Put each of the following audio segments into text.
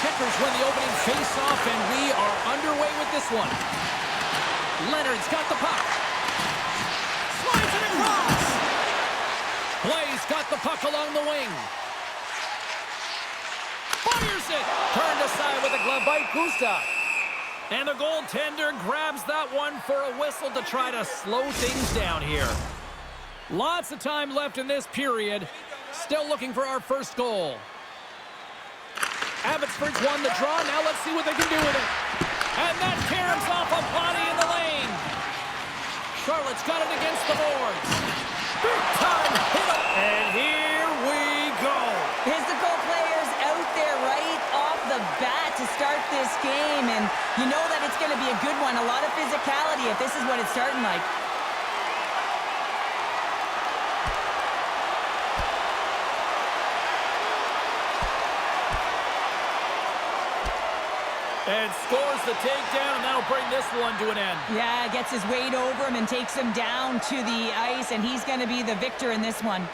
checkers win the opening face-off, and we are underway with this one. Leonard's got the puck. Slides it across. Blaze got the puck along the wing. Fires it. Turned aside with a glove by Gustav. And the goaltender grabs that one for a whistle to try to slow things down here. Lots of time left in this period. Still looking for our first goal. Abbotsford's won the draw. Now let's see what they can do with it. And that caroms off a body in the lane. Charlotte's got it against the boards. Big time hit. And here we go. Physical players out there right off the bat to start this game. And you know that it's going to be a good one. A lot of physicality if this is what it's starting like. And scores the takedown, and that'll bring this one to an end. Yeah, gets his weight over him and takes him down to the ice, and he's going to be the victor in this one.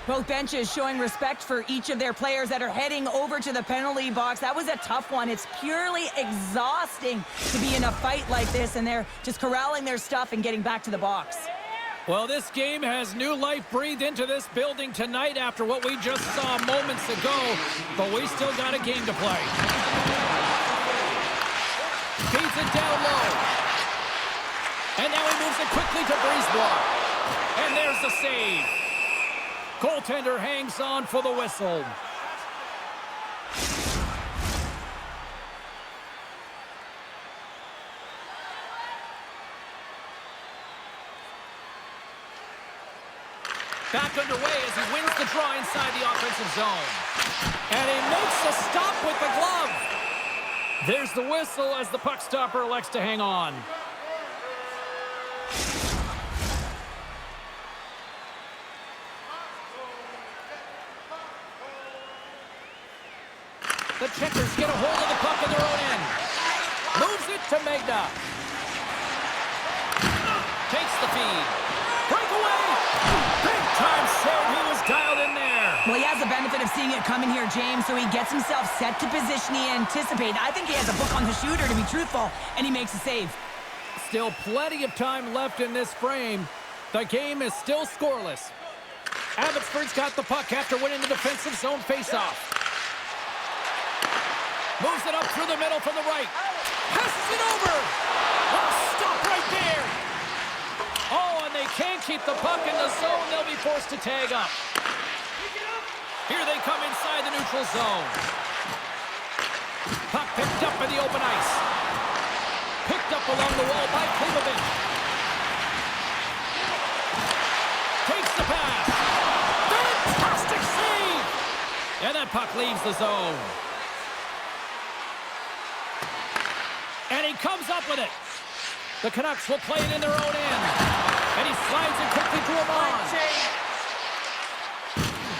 Both benches showing respect for each of their players that are heading over to the penalty box. That was a tough one. It's purely exhausting to be in a fight like this, and they're just corralling their stuff and getting back to the box. Well, this game has new life breathed into this building tonight after what we just saw moments ago, but we still got a game to play. Feeds it down low. And now he moves it quickly to Brisebois. And there's the save. Goaltender hangs on for the whistle. Back underway as he wins the draw inside the offensive zone. And he makes a stop with the glove. There's the whistle as the puck stopper elects to hang on. The checkers get a hold of the puck in their own end. Moves it to Magda. Takes the feed. Breakaway! Big time save. He was dialed in there. Well, he has the benefit of seeing it coming here, James, so he gets himself set to position he anticipated. I think he has a book on the shooter, to be truthful, and he makes a save. Still plenty of time left in this frame. The game is still scoreless. Abbotsford's got the puck after winning the defensive zone faceoff. Moves it up through the middle from the right. Passes it over. Oh, stop right there. Oh, and they can't keep the puck in the zone. They'll be forced to tag up. Here they come inside the neutral zone. Puck picked up in the open ice. Picked up along the wall by Klimovic. Takes the pass. Fantastic save. And that puck leaves the zone. And he comes up with it. The Canucks will play it in their own end. And he slides it quickly to Amon.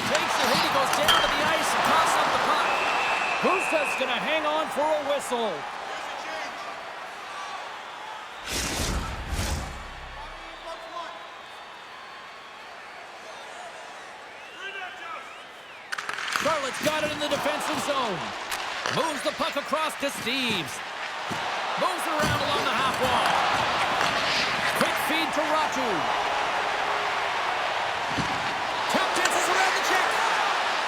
Takes the hit. He goes down to the ice and tosses up the puck. Gustav's going to hang on for a whistle. Charlotte's got it in the defensive zone. Moves the puck across to Steves. Moves it around along the half wall. Quick feed to Ratu. Tap dances around the check.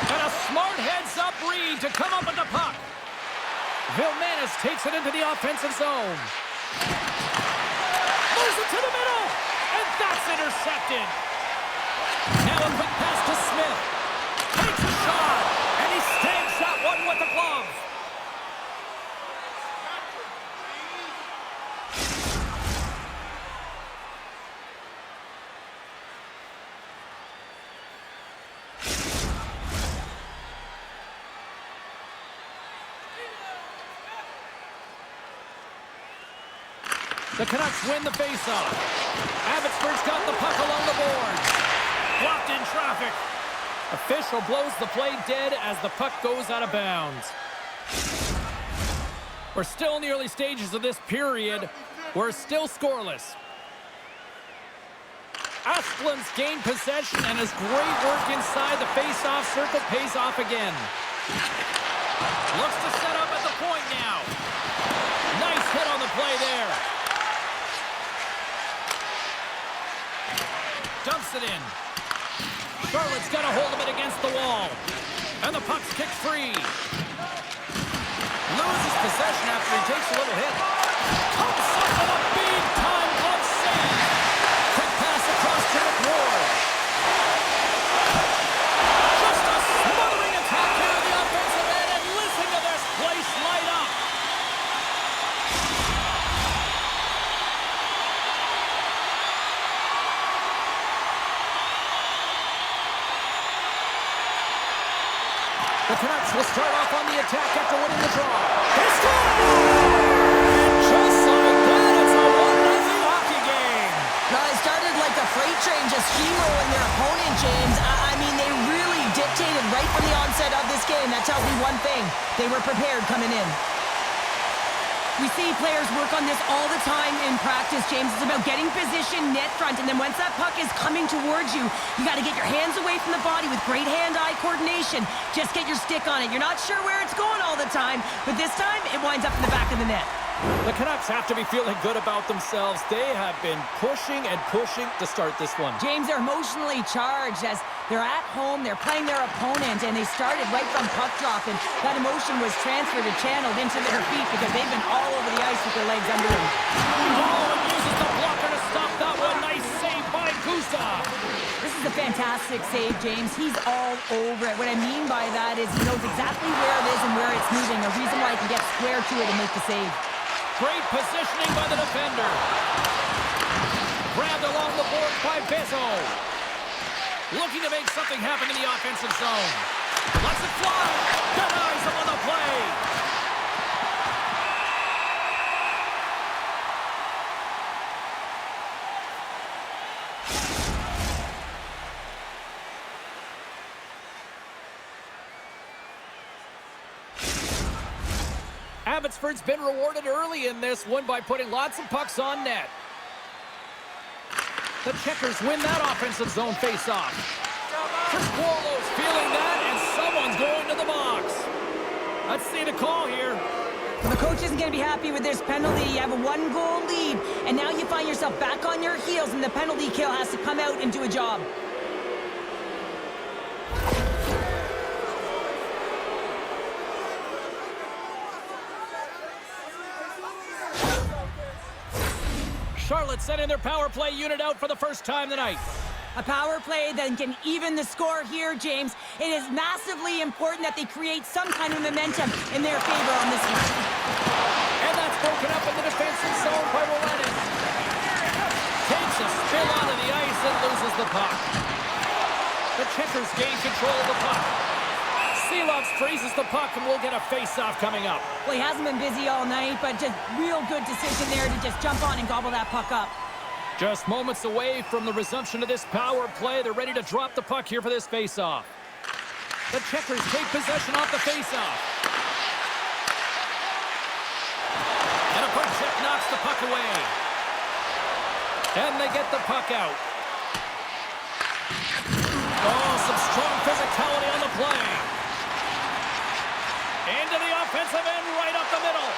And a smart heads-up read to come up with the puck. Vilmanis takes it into the offensive zone. Moves it to the middle. And that's intercepted. Now a quick pass to Smith. Takes a shot. And he stamps that one with the glove. The Canucks win the faceoff. Abbotsford's got the puck along the boards. Blocked in traffic. Official blows the play dead as the puck goes out of bounds. We're still in the early stages of this period. We're still scoreless. Asplund's gained possession, and his great work inside the face-off circle pays off again. Looks to set up at the point now. Nice hit on the play there. Dumps it in. Charlotte's got a hold of it against the wall. And the puck's kicked free. Loses possession after he takes a little hit. Comes up with a big-time glove save. Quick pass across to McWard. Just a smothering attack here in the offensive end, and listen to this place light up. The Canucks will start off on the attack after winning the draw. They score! And just like that, it's a 1-0 hockey game. Well, it started like a freight train just steamrolling their opponent, James. I mean, they really dictated right from the onset of this game. That tells me one thing. They were prepared coming in. We see players work on this all the time in practice, James. It's about getting position net front, and then once that puck is coming towards you, you got to get your hands away from the body with great hand-eye coordination. Just get your stick on it. You're not sure where it's going all the time, but this time it winds up in the back of the net. The Canucks have to be feeling good about themselves. They have been pushing and pushing to start this one. James, they're emotionally charged as they're at home, they're playing their opponent, and they started right from puck drop, and that emotion was transferred and channeled into their feet because they've been all over the ice with their legs under them. Oh, and uses the blocker to stop that one. Nice save by Gustav. This is a fantastic save, James. He's all over it. What I mean by that is he knows exactly where it is and where it's moving, a reason why he can get square to it and make the save. Great positioning by the defender. Grabbed along the board by Bezzo. Looking to make something happen in the offensive zone. Lets it fly. Denies him on the play. Abbotsford's been rewarded early in this one by putting lots of pucks on net. The Checkers win that offensive zone face-off. Criscuolo's feeling that, and someone's going to the box. Let's see the call here. Well, the coach isn't going to be happy with this penalty. You have a 1-goal lead, and now you find yourself back on your heels, and the penalty kill has to come out and do a job. Charlotte sending their power play unit out for the first time tonight. A power play that can even the score here, James. It is massively important that they create some kind of momentum in their favor on this one. And that's broken up in the defensive zone by Rolenin. Takes a spill onto the ice and loses the puck. The Checkers gain control of the puck. Seeloff freezes the puck, and we'll get a face-off coming up. Well, he hasn't been busy all night, but just real good decision there to just jump on and gobble that puck up. Just moments away from the resumption of this power play. They're ready to drop the puck here for this face-off. The Checkers take possession off the face-off. And a puck check knocks the puck away. And they get the puck out. Oh, some strong physicality on the play. Into the offensive end, right up the middle.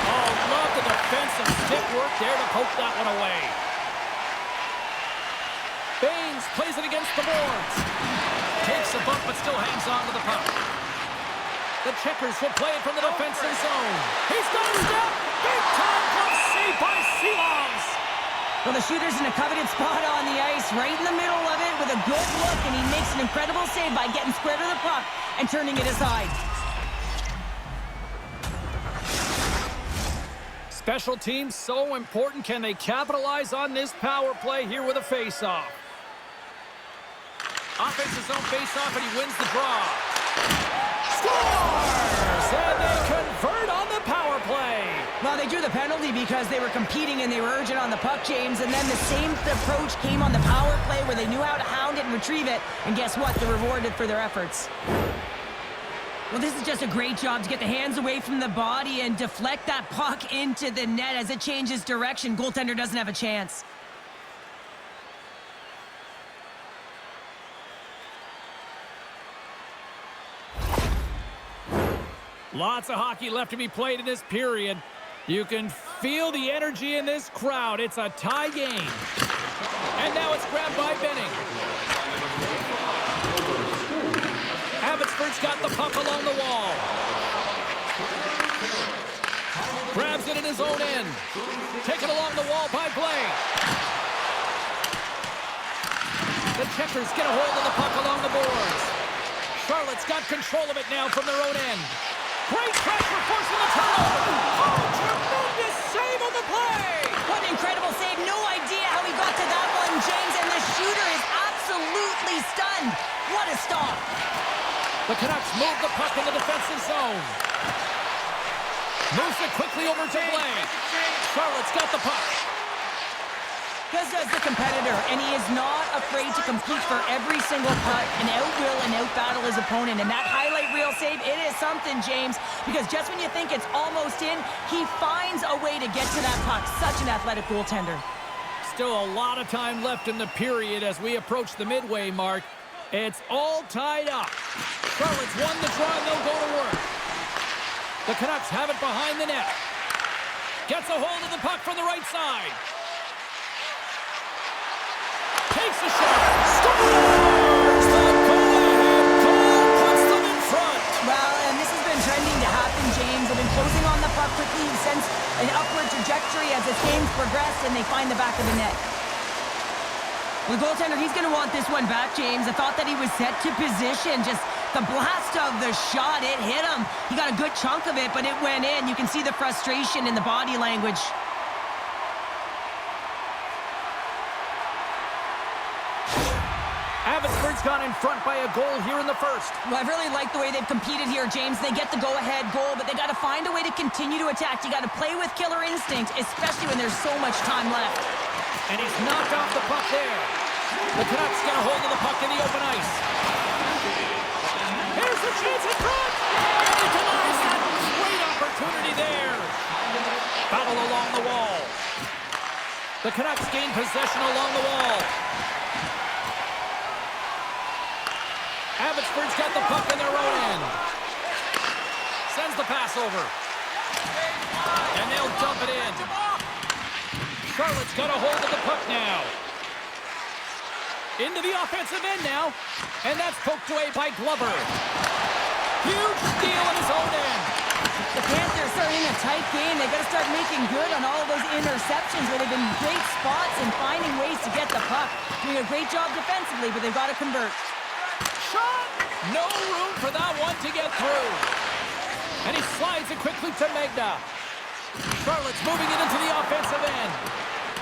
Oh, love the defensive stick work there to poke that one away. Baines plays it against the boards. Takes a bump, but still hangs on to the puck. The Checkers will play it from the defensive zone. He's got a step. Big time glove save by Seelows. Well, the shooter's in a coveted spot on the ice, right in the middle of it with a good look, and he makes an incredible save by getting square to the puck and turning it aside. Special teams so important. Can they capitalize on this power play here with a face-off? Offensive zone face-off, and he wins the draw. Scores! And they convert on the power play. Well, they drew the penalty because they were competing and they were urgent on the puck, James, and then the same approach came on the power play where they knew how to hound it and retrieve it, and guess what? They're rewarded for their efforts. Well, this is just a great job to get the hands away from the body and deflect that puck into the net as it changes direction. Goaltender doesn't have a chance. Lots of hockey left to be played in this period. You can feel the energy in this crowd. It's a tie game. And now it's grabbed by Benning. Abbotsford's got the puck along the wall. Grabs it in his own end. Taken along the wall by Blake. The Checkers get a hold of the puck along the boards. Charlotte's got control of it now from their own end. Great pressure forcing the turnover. Oh, tremendous save on the play. What an incredible save. No idea how he got to that one, James. And the shooter is absolutely stunned. What a stop. The Canucks move the puck in the defensive zone. Moves it quickly over to Blake. Charlotte's got the puck. Because as the competitor, and he is not afraid to compete for every single putt and outwill and outbattle his opponent. And that highlight reel save, it is something, James, because just when you think it's almost in, he finds a way to get to that puck. Such an athletic goaltender. Still a lot of time left in the period as we approach the midway mark. It's all tied up. Charlotte's won the draw and they'll go to work. The Canucks have it behind the net. Gets a hold of the puck from the right side. Takes a shot. Scores! The go-ahead goal puts them in front. Well, and this has been trending to happen, James. They've been closing on the puck quickly since an upward trajectory as this game's progressed, and they find the back of the net. The goaltender, he's going to want this one back, James. I thought that he was set to position. Just the blast of the shot, it hit him. He got a good chunk of it, but it went in. You can see the frustration in the body language. Abbotsford's gone in front by a goal here in the first. Well, I really like the way they've competed here, James. They get the go-ahead goal, but they got to find a way to continue to attack. You got to play with killer instinct, especially when there's so much time left. And he's knocked off the puck there. The Canucks get a hold of the puck in the open ice. Here's the chance in front. And he denies that great opportunity there. Battle along the wall. The Canucks gain possession along the wall. Abbotsford's got the puck in their own end. Sends the pass over. And they'll dump it in. Charlotte's got a hold of the puck now. Into the offensive end now. And that's poked away by Glover. Huge steal in his own end. The Panthers are in a tight game. They got to start making good on all of those interceptions where they've been in great spots and finding ways to get the puck. Doing a great job defensively, but they've got to convert. Shot! No room for that one to get through. And he slides it quickly to Magna. Charlotte's moving it into the offensive end.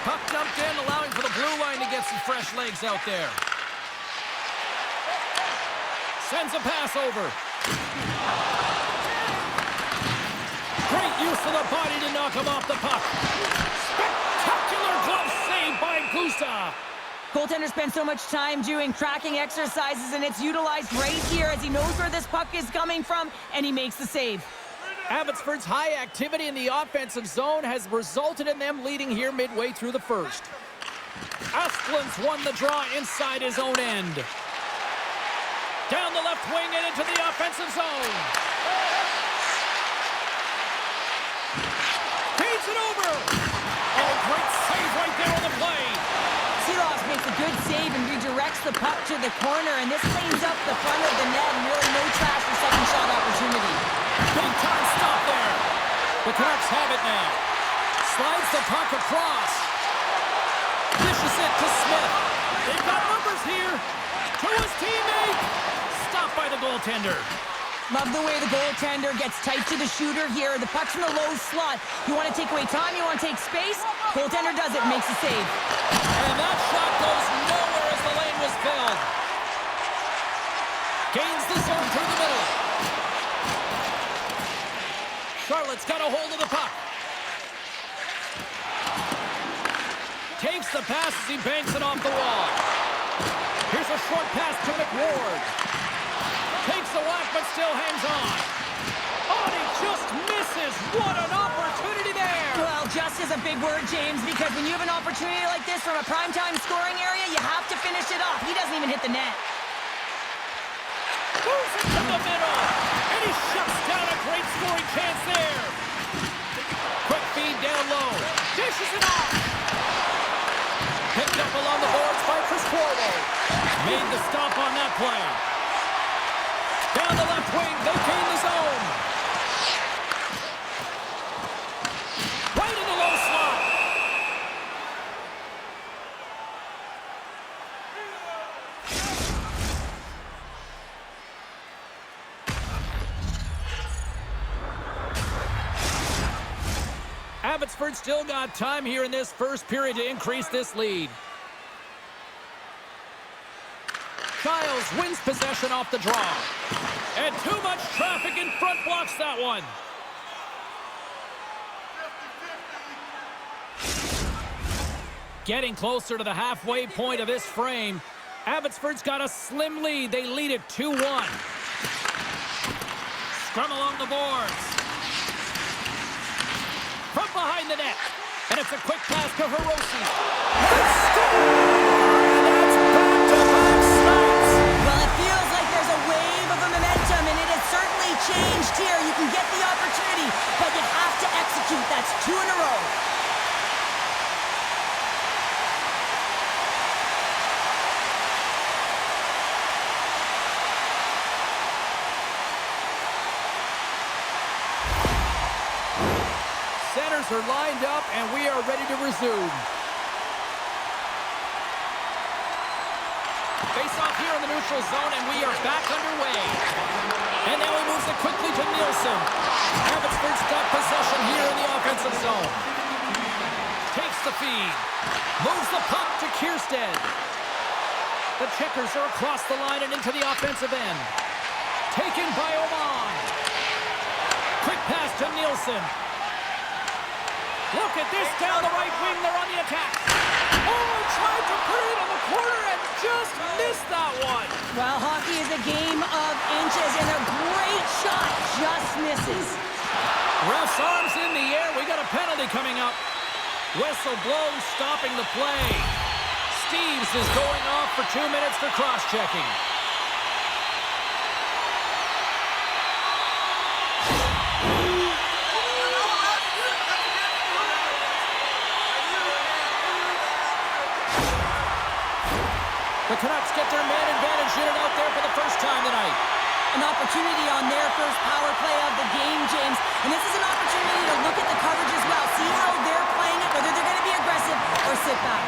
Puck dumped in, allowing for the blue line to get some fresh legs out there. Sends a pass over. Great use of the body to knock him off the puck. Spectacular glove save by Gustav. Goaltender spends so much time doing tracking exercises, and it's utilized right here as he knows where this puck is coming from, and he makes the save. Abbotsford's high activity in the offensive zone has resulted in them leading here midway through the first. Asplund's won the draw inside his own end. Down the left wing and into the offensive zone. Feeds it over. Oh, great save right there on the play. Seeloff makes a good save and redirects the puck to the corner, and this cleans up the front of the net, and really no trash for second shot opportunity. Big time stop there. The Canucks have it now. Slides the puck across. Dishes it to Smith. They've got numbers here. To his teammate. Stopped by the goaltender. Love the way the goaltender gets tight to the shooter here. The puck's in the low slot. You want to take away time, you want to take space. Goaltender does it, makes the save. And that shot goes nowhere as the lane was filled. Gains the zone through the middle. Charlotte's got a hold of the puck. Takes the pass as he banks it off the wall. Here's a short pass to McWard. Takes the whack, but still hangs on. Oh, and he just misses. What an opportunity there. Well, just is a big word, James, because when you have an opportunity like this from a primetime scoring area, you have to finish it off. He doesn't even hit the net. Moves it to the middle. And he shuts down a great scoring chance there. Quick feed down low. Dishes it off. Picked up along the boards by Chris Cuomo. Made the stop on that play. Down the left wing, they gain the zone. Right in the low slot. Abbotsford still got time here in this first period to increase this lead. Childs wins possession off the draw. And too much traffic in front blocks that one. Getting closer to the halfway point of this frame. Abbotsford's got a slim lead. They lead it 2-1. Scrum along the boards. From behind the net. And it's a quick pass to Hiroshi. Well, it feels like there's a wave of momentum, and it has certainly changed here. You can get the opportunity, but you have to execute. That's 2 in a row. Centers are lined up, and we are ready to resume. Face off here in the neutral zone, and we are back underway. And now he moves it quickly to Nielsen. Abbotsford's got possession here in the offensive zone. Takes the feed. Moves the puck to Kierstead. The checkers are across the line and into the offensive end. Taken by Oman. Quick pass to Nielsen. Look at this down the right wing. They're on the attack. Oh, tried to put it on the corner and just missed that one. Well, hockey is a game of inches, and a great shot just misses. Ref's arms in the air. We got a penalty coming up. Whistle blows, stopping the play. Steves is going off for 2 minutes for cross-checking. The Canucks get their man advantage unit out there for the first time tonight. An opportunity on their first power play of the game, James. And this is an opportunity to look at the coverage as well. See how they're playing it, whether they're going to be aggressive or sit back.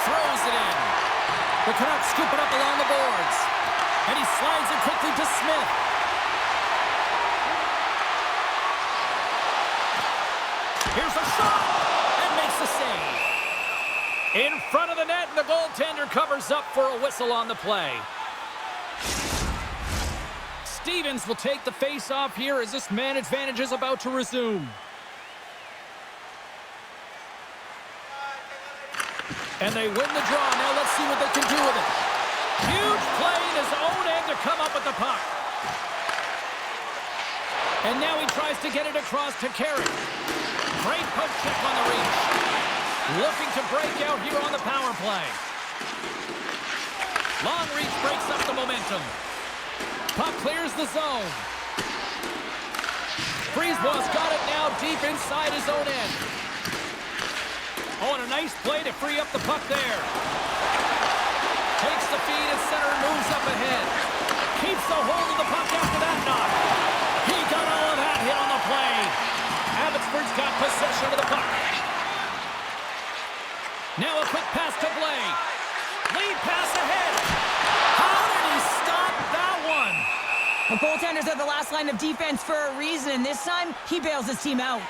Throws it in. The Canucks scoop it up along the boards. And he slides it quickly to Smith. Here's a shot. And makes the save. In front of the net, and the goaltender covers up for a whistle on the play. Stevens will take the face-off here as this man advantage is about to resume. And they win the draw. Now let's see what they can do with it. Huge play in his own end to come up with the puck. And now he tries to get it across to Carrick. Great poke check on the reach. Looking to break out here on the power play. Long reach breaks up the momentum. Puck clears the zone. Brisebois got it now deep inside his own end. Oh, and a nice play to free up the puck there. Takes the feed and center moves up ahead. Keeps the hold of the puck after that knock. He got all of that hit on the play. Abbotsford's got possession of the puck. Now a quick pass to Blake. Lead pass ahead. How did he stop that one? The goaltenders are the last line of defense for a reason, and this time he bails his team out.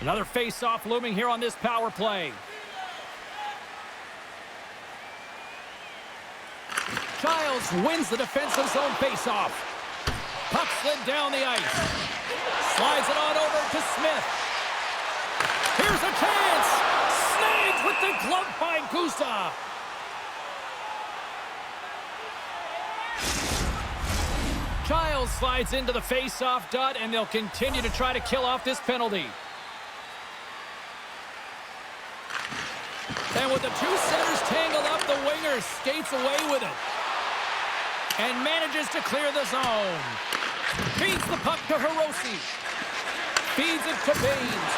Another face-off looming here on this power play. Childs wins the defensive zone face-off. Puck slid down the ice. Slides it on over to Smith. Here's a chance. Snagged with the glove by Gustav. Childs slides into the face-off dot, and they'll continue to try to kill off this penalty. And with the two centers tangled up, the winger skates away with it. And manages to clear the zone. Feeds the puck to Hirose. Feeds it to Baines.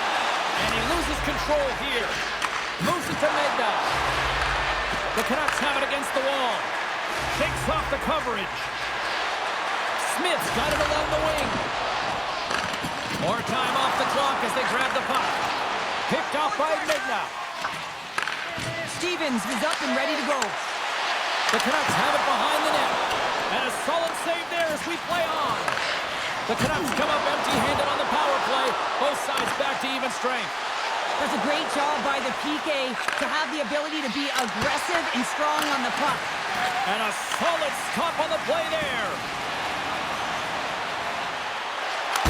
And he loses control here. Moves it to Medna. The Canucks have it against the wall. Shakes off the coverage. Smith's got it along the wing. More time off the clock as they grab the puck. Picked off by Medna. Stevens is up and ready to go. The Canucks have it behind the net. And a solid save there as we play on. The Canucks come up empty-handed on the power play. Both sides back to even strength. That's a great job by the PK to have the ability to be aggressive and strong on the puck. And a solid stop on the play there.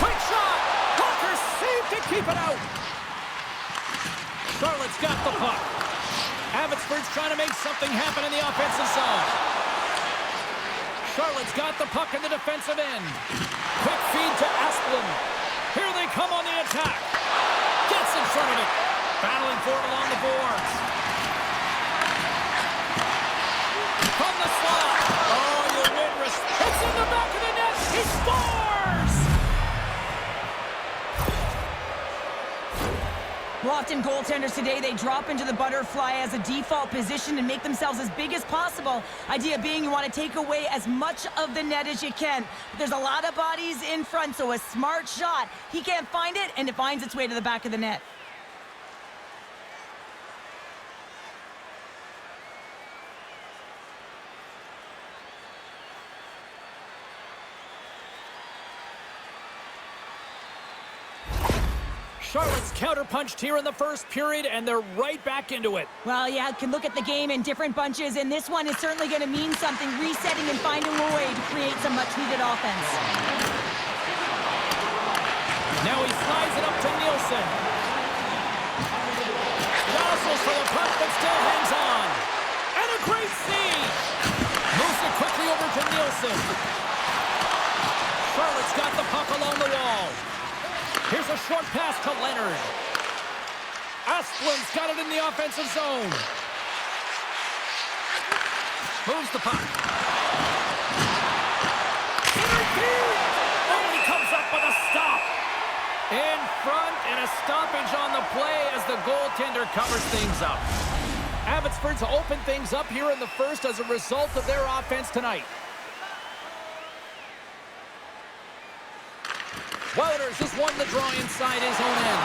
Quick shot! Walker saved to keep it out. Charlotte's got the puck. Abbotsford's trying to make something happen in the offensive zone. Charlotte's got the puck in the defensive end. Quick feed to Asplund. Here they come on the attack. Gets in front of it. Battling for it along the boards. From the slot. Oh, you win respect. It's in the back of the net. He scores! Well, often goaltenders today, they drop into the butterfly as a default position and make themselves as big as possible. Idea being you want to take away as much of the net as you can. But there's a lot of bodies in front, so a smart shot. He can't find it, and it finds its way to the back of the net. Charlotte's counterpunched here in the first period, and they're right back into it. Well, you can look at the game in different bunches, and this one is certainly going to mean something, resetting and finding a way to create some much-needed offense. Now he slides it up to Nielsen. Jostles for the puck, but still hangs on. And a great save! Moves it quickly over to Nielsen. Charlotte's got the puck along the wall. Here's a short pass to Leonard. Asplund's got it in the offensive zone. Moves the puck. Oh, he comes up with a stop. In front, and a stoppage on the play as the goaltender covers things up. Abbotsford's opened things up here in the first as a result of their offense tonight. Wouters has won the draw inside his own end.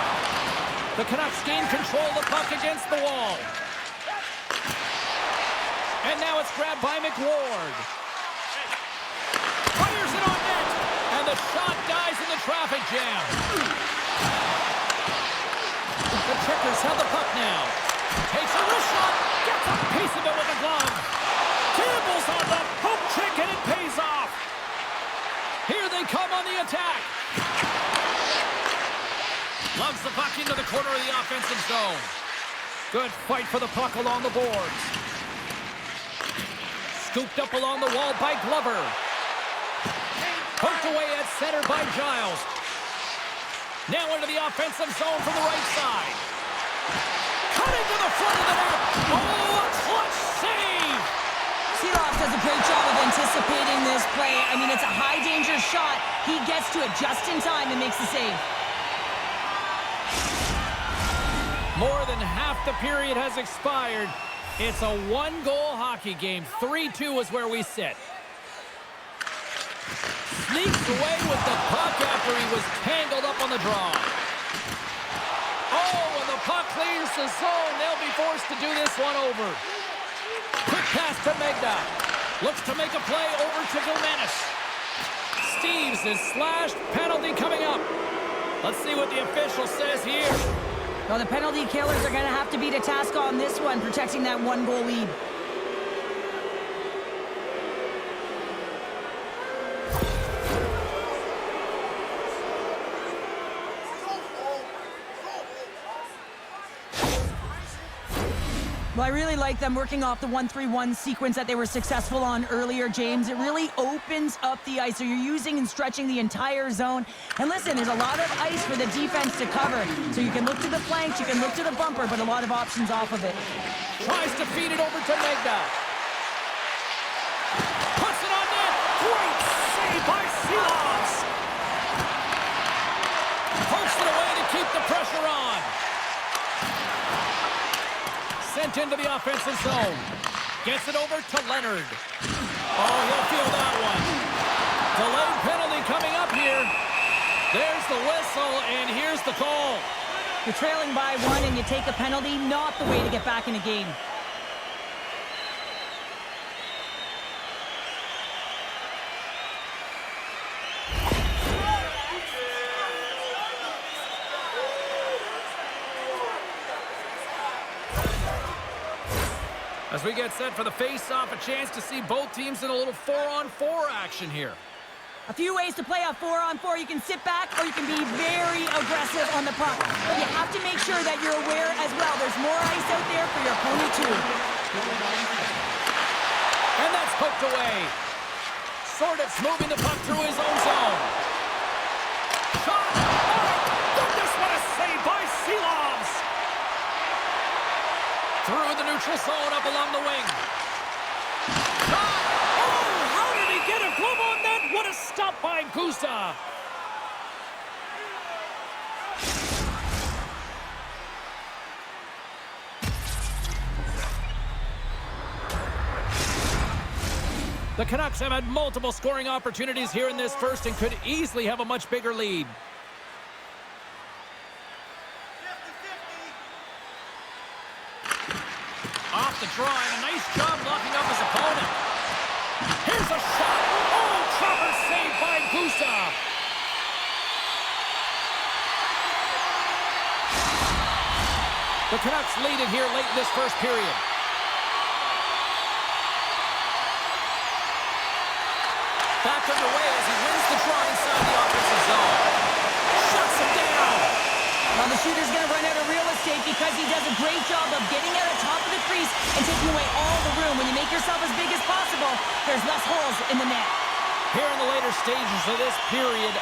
The Canucks gain control of the puck against the wall. And now it's grabbed by McWard. Fires it on net. And the shot dies in the traffic jam. The Checkers have the puck now. Takes a wrist shot. Gets a piece of it with a glove. Campbell's on the poke check, and it pays off. Here they come on the attack. Lugs the puck into the corner of the offensive zone. Good fight for the puck along the boards. Scooped up along the wall by Glover. Poked away at center by Giles. Now into the offensive zone from the right side. Cutting to the front of the net. Oh, a clutch save! Seeloff does a great job of anticipating this play. I mean, it's a high-danger shot. He gets to it just in time and makes the save. More than half the period has expired. It's a one-goal hockey game. 3-2 is where we sit. Sneaks away with the puck after he was tangled up on the draw. Oh, when the puck clears the zone, they'll be forced to do this one over. Quick pass to Megna. Looks to make a play over to Gilmanis. Steves is slashed. Penalty coming up. Let's see what the official says here. Well, the penalty killers are going to have to beat a task on this one, protecting that one-goal lead. Well, I really like them working off the 1-3-1 sequence that they were successful on earlier, James. It really opens up the ice, so you're using and stretching the entire zone. And listen, there's a lot of ice for the defense to cover. So you can look to the flanks, you can look to the bumper, but a lot of options off of it. Tries to feed it over to Magda. Puts it on net. Great save by Silas. Pokes it away to keep the pressure on. Sent into the offensive zone. Gets it over to Leonard. Oh, he'll feel that one. Delayed penalty coming up here. There's the whistle, and here's the call. You're trailing by 1 and you take a penalty, not the way to get back in a game. As we get set for the face-off, a chance to see both teams in a little 4-on-4 action here. A few ways to play a 4-on-4. You can sit back or you can be very aggressive on the puck. But you have to make sure that you're aware as well. There's more ice out there for your opponent too. And that's poked away. Sorditz moving the puck through his own zone. Shot! Oh, goodness, what a save by Silovs! Through the neutral zone, up along the wing. Shot! Oh, how did he get a glove on that? What a stop by Gusta! The Canucks have had multiple scoring opportunities here in this first and could easily have a much bigger lead. Off the draw, and a nice job locking up his opponent. Here's a shot. Oh, chopper saved by Gustav. The Canucks lead it here late in this first period. Back underway as he wins the draw inside the offensive zone. Shuts him down. Well, the shooter's going to run out of real estate because he does a great job of getting out of top of the crease and taking away all the room. When you make yourself as big as possible, there's less holes in the net. Here in the later stages of this period,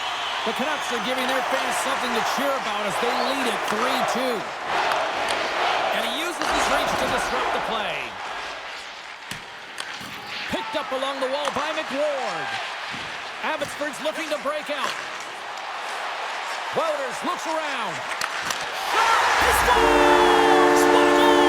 the Canucks are giving their fans something to cheer about as they lead it 3-2. And he uses his reach to disrupt the play. Picked up along the wall by McWard. Abbotsford's looking to break out. Wouters looks around. He scores! What a goal!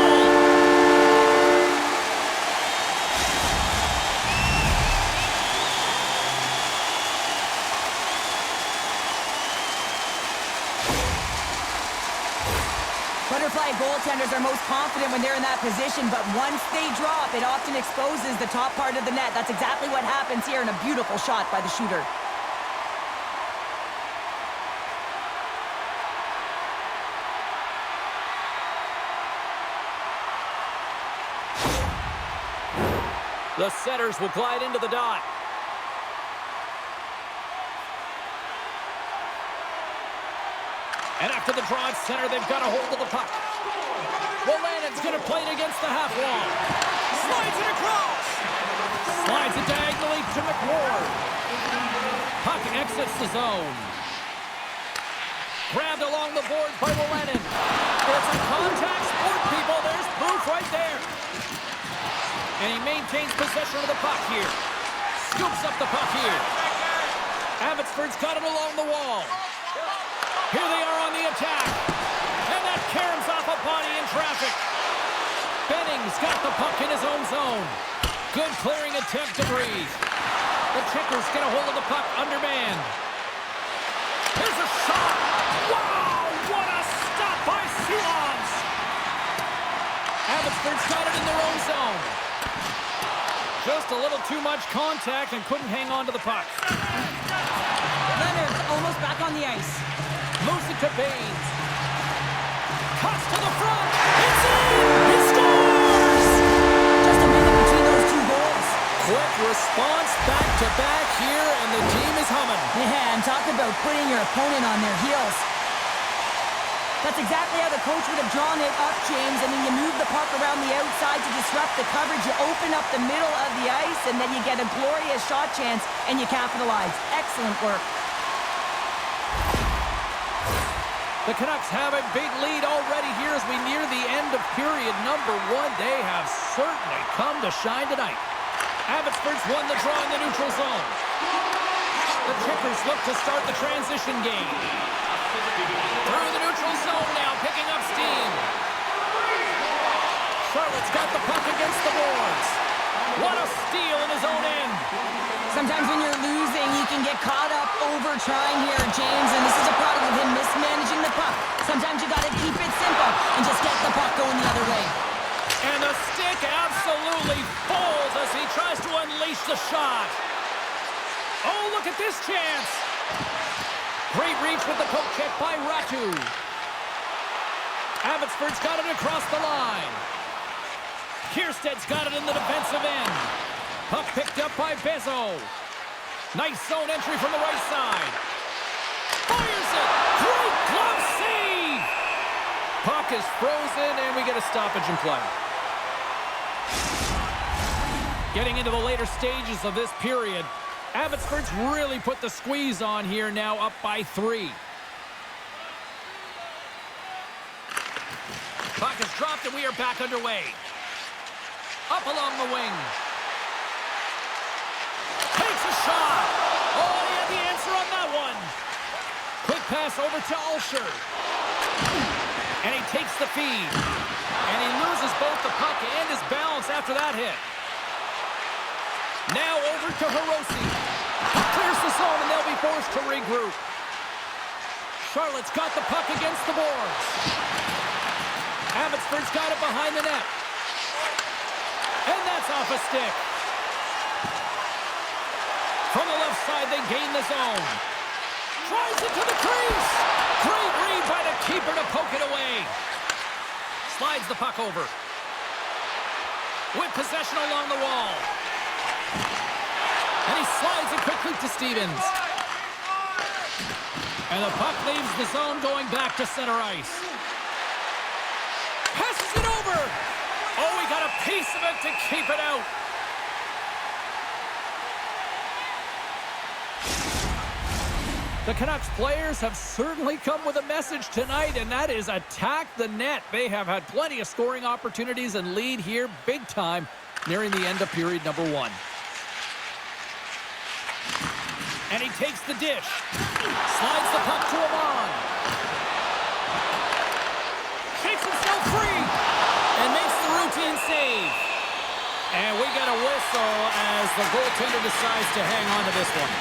Butterfly goaltenders are most confident when they're in that position, but once they drop, it often exposes the top part of the net. That's exactly what happens here, and a beautiful shot by the shooter. The setters will glide into the dot. And after the draw at center, they've got a hold of the puck. Wolanin's going to play it against the half wall. Slides it across. Slides it diagonally to McWard. Puck exits the zone. Grabbed along the board by Wolanin. It's a contact sport, people. There's proof right there. And he maintains possession of the puck here. Scoops up the puck here. Abbotsford's got it along the wall. Here they are on the attack. And that caroms off a body in traffic. Benning's got the puck in his own zone. Good clearing attempt to breathe. The Checkers get a hold of the puck undermanned. Here's a shot. Wow, what a stop by Silovs. Abbotsford's got it in their own zone. Just a little too much contact and couldn't hang on to the puck. Leonard's almost back on the ice. Moves it to Baines. Cuts to the front. It's in! He scores! Just a minute between those two goals. Quick response back-to-back here, and the team is humming. Yeah, and talk about putting your opponent on their heels. That's exactly how the coach would have drawn it up, James. I mean, you move the puck around the outside to disrupt the coverage. You open up the middle of the ice, and then you get a glorious shot chance, and you capitalize. Excellent work. The Canucks have a big lead already here as we near the end of period number 1. They have certainly come to shine tonight. Abbotsford's won the draw in the neutral zone. The Kickers look to start the transition game. Through the neutral zone now, picking up steam. Charlotte's got the puck against the boards. What a steal in his own end. Sometimes when you're losing, you can get caught up over trying here, James, and this is a product of him mismanaging the puck. Sometimes you got to keep it simple and just get the puck going the other way. And the stick absolutely folds as he tries to unleash the shot. Oh, look at this chance. Great reach with the poke check by Ratu. Abbotsford's got it across the line. Kiersted's got it in the defensive end. Puck picked up by Bezzo. Nice zone entry from the right side. Fires it. Great glove save. Puck is frozen, and we get a stoppage in play. Getting into the later stages of this period, Abbotsford's really put the squeeze on here, now up by 3. Puck is dropped, and we are back underway. Up along the wing. Takes a shot. Oh, he had the answer on that one. Quick pass over to Ulsher. And he takes the feed. And he loses both the puck and his balance after that hit. Now over to Hirose. Clears the zone, and they'll be forced to regroup. Charlotte's got the puck against the boards. Abbotsford's got it behind the net. And that's off a stick. From the left side, they gain the zone. Drives it to the crease. Great read by the keeper to poke it away. Slides the puck over. With possession along the wall. And he slides it quickly to Stevens. And the puck leaves the zone going back to center ice. Passes it over. Oh, he got a piece of it to keep it out. The Canucks players have certainly come with a message tonight, and that is attack the net. They have had plenty of scoring opportunities and lead here big time nearing the end of period number 1. And he takes the dish. Slides the puck to Amon. Shakes himself free. And makes the routine save. And we got a whistle as the goaltender decides to hang on to this one.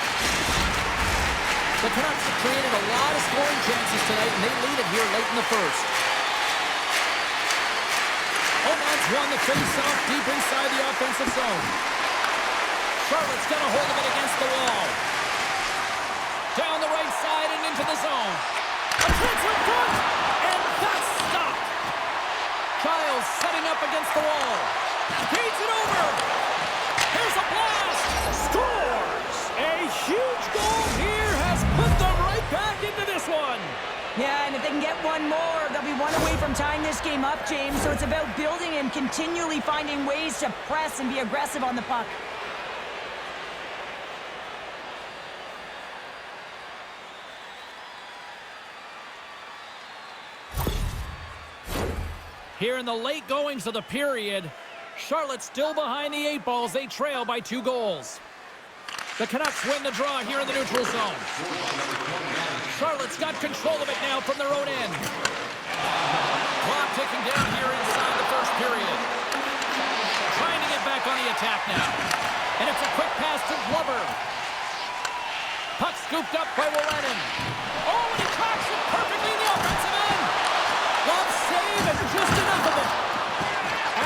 The Canucks have created a lot of scoring chances tonight, and they lead it here late in the first. Oman's won the face-off deep inside the offensive zone. Charlotte's got a hold of it against the wall. Down the right side and into the zone. A chance for good, and that's stopped. Giles setting up against the wall. Feeds it over. Here's a blast. Scores. A huge goal here has put them right back into this one. Yeah, and if they can get one more, they'll be one away from tying this game up, James. So it's about building and continually finding ways to press and be aggressive on the puck. Here in the late goings of the period, Charlotte's still behind the 8 balls. They trail by 2 goals. The Canucks win the draw here in the neutral zone. Charlotte's got control of it now from their own end. Clock ticking down here inside the first period. Trying to get back on the attack now. And it's a quick pass to Glover. Puck scooped up by Willenin. Oh, and he tracks it perfectly in the offensive end. Glove save and just enough of it.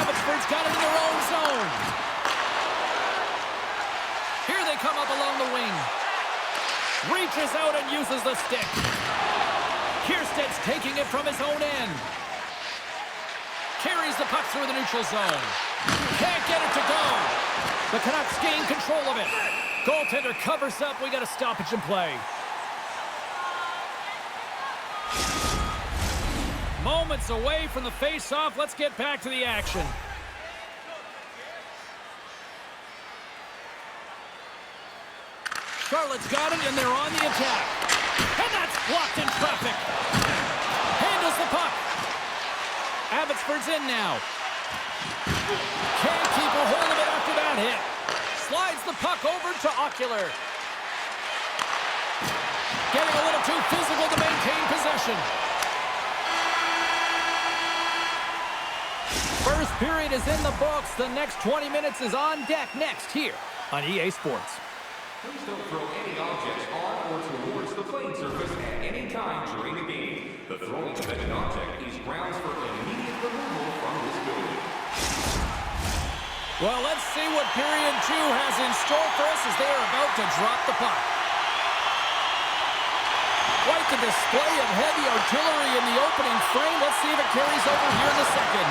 Abbotsford's got it in their own zone. Here they come up along the wing. Reaches out and uses the stick. Kiersted's taking it from his own end. Carries the puck through the neutral zone. Can't get it to go. The Canucks gain control of it. Goaltender covers up. We got a stoppage in play. Moments away from the face-off. Let's get back to the action. Charlotte's got it, and they're on the attack. And that's blocked in traffic. Handles the puck. Abbotsford's in now. Can't keep a hold of it after that hit. Slides the puck over to Ocular. Getting a little too physical to maintain possession. First period is in the books. The next 20 minutes is on deck next here on EA Sports. Please don't throw any objects on or towards the playing surface at any time during the game. The throwing of an object is grounds for immediate removal from this building. Well, let's see what period 2 has in store for us as they are about to drop the puck. Quite the display of heavy artillery in the opening frame. Let's see if it carries over here in the second.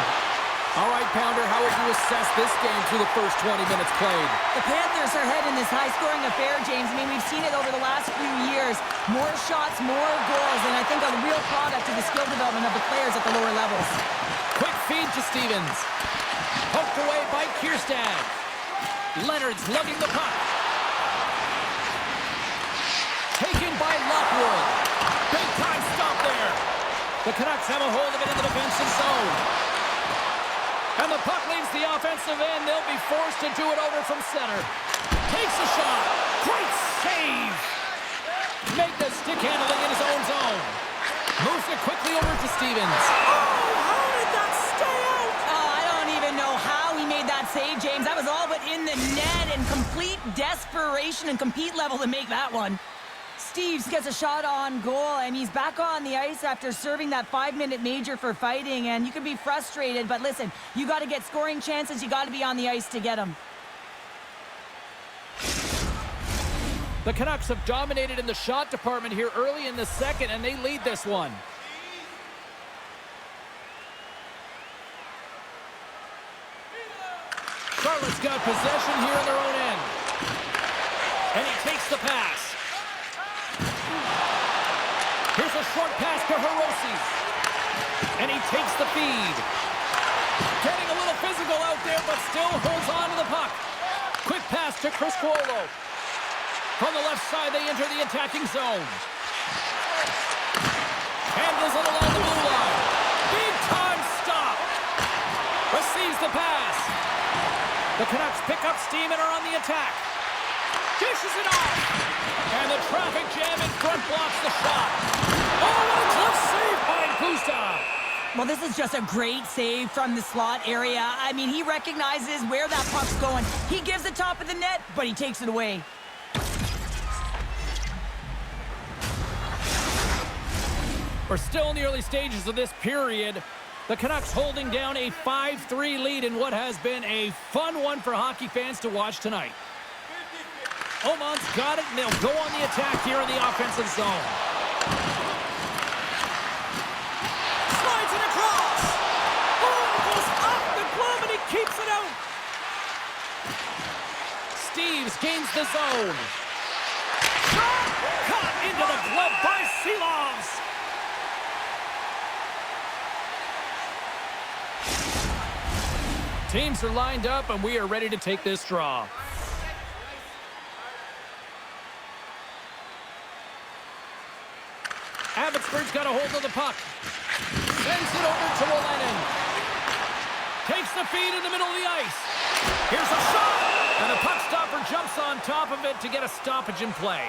All right, Pounder, how would you assess this game through the first 20 minutes played? The Panthers are ahead in this high-scoring affair, James. I mean, we've seen it over the last few years. More shots, more goals, and I think a real product of the skill development of the players at the lower levels. Quick feed to Stevens. Poked away by Kierstad. Leonard's lugging the puck. Taken by Lockwood. Big time stop there. The Canucks have a hold of it in the defensive zone. And the puck leaves the offensive end. They'll be forced to do it over from center. Takes a shot. Great save. Magnus stick handling in his own zone. Moves it quickly over to Stevens. Oh, how did that stay out? Oh, I don't even know how he made that save, James. That was all but in the net and complete desperation and compete level to make that one. Steves gets a shot on goal, and he's back on the ice after serving that 5-minute major for fighting, and you can be frustrated, but listen, you got to get scoring chances. You got to be on the ice to get them. The Canucks have dominated in the shot department here early in the second, and they lead this one. Charlotte's got possession here in their own end. And he takes the pass. Here's a short pass to Hirose. And he takes the feed. Getting a little physical out there, but still holds on to the puck. Quick pass to Chris Cuolo. From the left side, they enter the attacking zone. Handles it along the blue line. Big time stop. Receives the pass. The Canucks pick up steam and are on the attack. Dishes it off. And the traffic jam in front blocks the shot. Oh, what a tough save by Gustav. Well, this is just a great save from the slot area. I mean, he recognizes where that puck's going. He gives the top of the net, but he takes it away. We're still in the early stages of this period. The Canucks holding down a 5-3 lead in what has been a fun one for hockey fans to watch tonight. Oman's got it, and they'll go on the attack here in the offensive zone. Slides it across. Oh, it goes off the glove, and he keeps it out. Steves gains the zone. Shot! Caught into the glove by Silovs. Teams are lined up, and we are ready to take this draw. Abbotsford's got a hold of the puck. Sends it over to Olenin. Takes the feed in the middle of the ice. Here's a shot! And the puck stopper jumps on top of it to get a stoppage in play.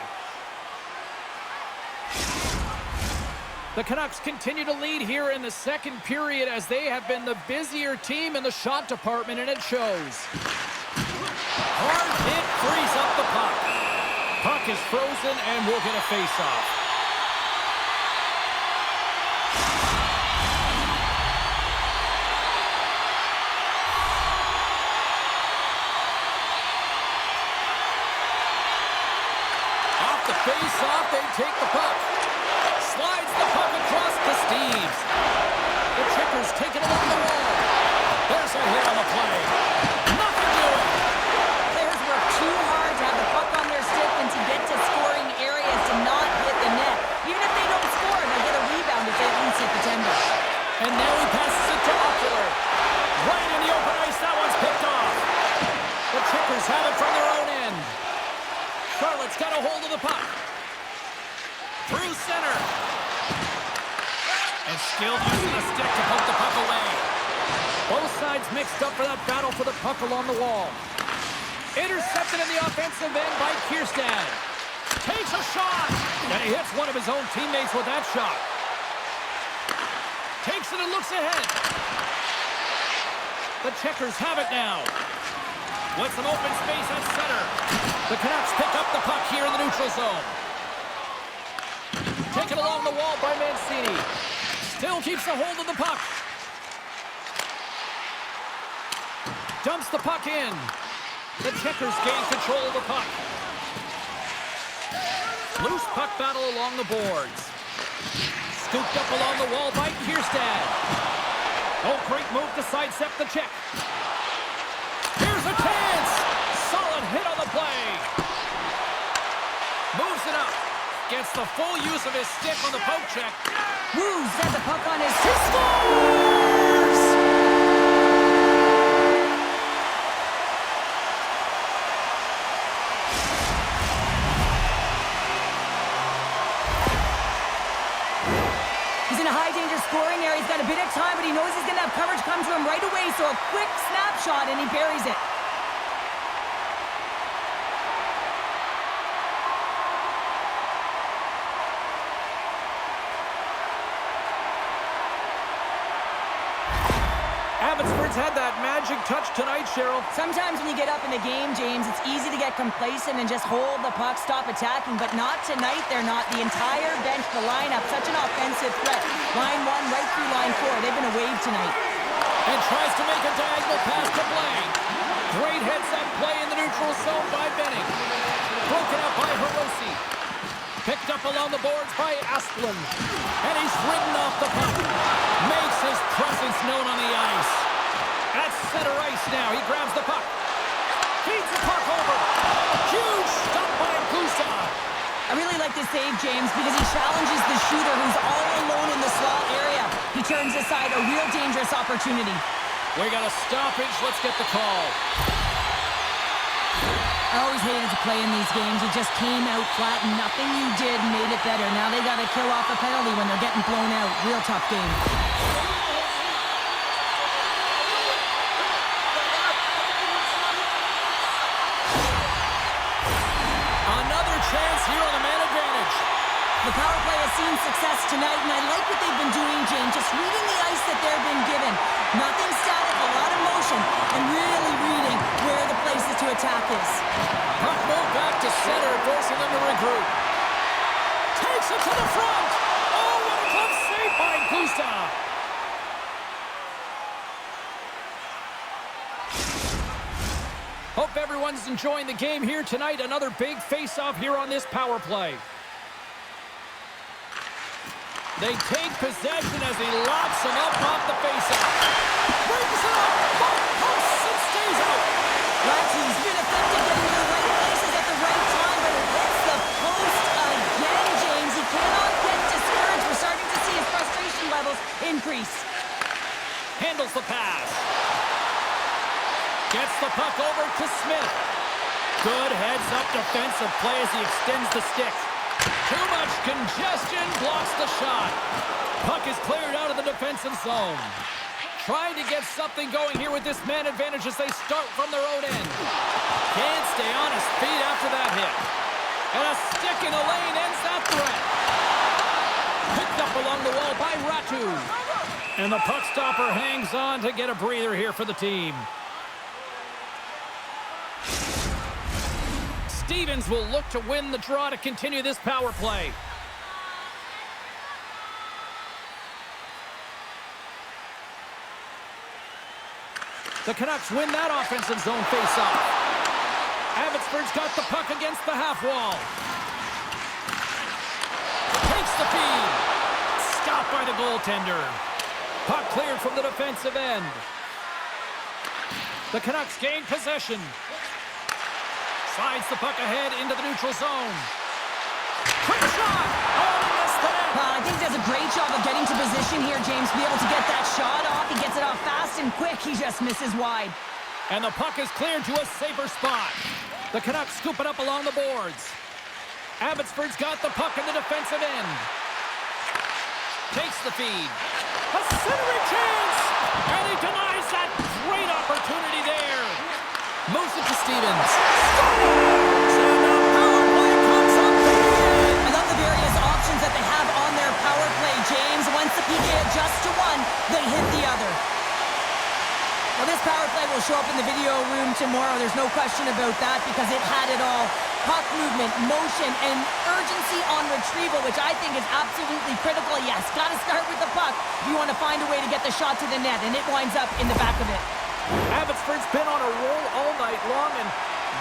The Canucks continue to lead here in the second period as they have been the busier team in the shot department, and it shows. Hard hit frees up the puck. Puck is frozen, and we'll get a face-off. Off the face-off, they take the puck. Slides the puck across to Steves. The Chickers take it along the wall. There's a hit on the play. Nothing doing. Players work too hard to have the puck on their stick and to get to scoring areas to not hit the net. Even if they don't score, they'll get a rebound if they at least hit the tender. And a hold of the puck. Through center. And skilled using the stick to poke the puck away. Both sides mixed up for that battle for the puck along the wall. Intercepted in the offensive end by Kierstad. Takes a shot. And he hits one of his own teammates with that shot. Takes it and looks ahead. The Checkers have it now. With some open space at center. The Canucks pick up the puck here in the neutral zone. Taken along the wall by Mancini. Still keeps a hold of the puck. Dumps the puck in. The Checkers gain control of the puck. Loose puck battle along the boards. Scooped up along the wall by Kierstad. Oh, great move to sidestep the check. Here's a chance. Solid hit on the play. Moves it up. Gets the full use of his stick on the poke check. Woos has the puck on his stick. Scores! He's in a high-danger scoring area. He's got a bit of time, but he knows he's going to have coverage come to him right away, so a quick snapshot, and he buries it. Abbotsford's had that magic touch tonight, Cheryl. Sometimes when you get up in a game, James, it's easy to get complacent and just hold the puck, stop attacking, but not tonight. They're not. The entire bench, the lineup, such an offensive threat. Line 1 right through line 4. They've been a wave tonight. And tries to make a diagonal pass to Blaine. Great heads-up play in the neutral zone by Benning. Broken up by Hirose. Picked up along the boards by Asplund. And he's ridden off the puck. Makes his presence known on the ice. At center ice now. He grabs the puck. Feeds the puck over. Huge stop by Gustav. I really like this save, James, because he challenges the shooter who's all alone in the slot area. He turns aside a real dangerous opportunity. We got a stoppage. Let's get the call. I always hated to play in these games. You just came out flat and nothing you did made it better. Now they got to kill off a penalty when they're getting blown out. Real tough game. Another chance here on the man advantage. The power play has seen success tonight, and I like what they've been doing, James. Just reading the ice that they've been given. Nothing static, a lot of motion, and really reading where the places to attack is. Puck moved back to center, forcing them to regroup. Takes it to the front. Oh, what a glove save by Gustav. Hope everyone's enjoying the game here tonight. Another big face-off here on this power play. They take possession as he locks him up off the face-off. Brings it up. Posts and stays out. He's been effective getting to the right places at the right time, but it hits the post again, James. He cannot get discouraged. We're starting to see his frustration levels increase. Handles the pass. Gets the puck over to Smith. Good heads-up defensive play as he extends the stick. Too much congestion, blocks the shot. Puck is cleared out of the defensive zone. Trying to get something going here with this man advantage as they start from their own end. Can't stay on his feet after that hit. And a stick in the lane ends that threat. Picked up along the wall by Ratu. And the puck stopper hangs on to get a breather here for the team. Stevens will look to win the draw to continue this power play. The Canucks win that offensive zone face-off. Abbotsford's got the puck against the half wall. Takes the feed. Stopped by the goaltender. Puck cleared from the defensive end. The Canucks gain possession. Slides the puck ahead into the neutral zone. Quick shot! Oh, he missed that! I think he does a great job of getting to position here, James. Be able to get that shot off. He gets it off fast and quick. He just misses wide. And the puck is cleared to a safer spot. The Canucks scoop it up along the boards. Abbotsford's got the puck in the defensive end. Takes the feed. A centering chance! And he denies that great opportunity there. Moves it to Stevens. Scores! And the power play comes up big. I love the various options that they have on their power play, James. Once the PK adjusts to one, they hit the other. Well, this power play will show up in the video room tomorrow. There's no question about that because it had it all. Puck movement, motion, and urgency on retrieval, which I think is absolutely critical. Yes, got to start with the puck if you want to find a way to get the shot to the net, and it winds up in the back of it. Abbotsford's been on a roll all night long, and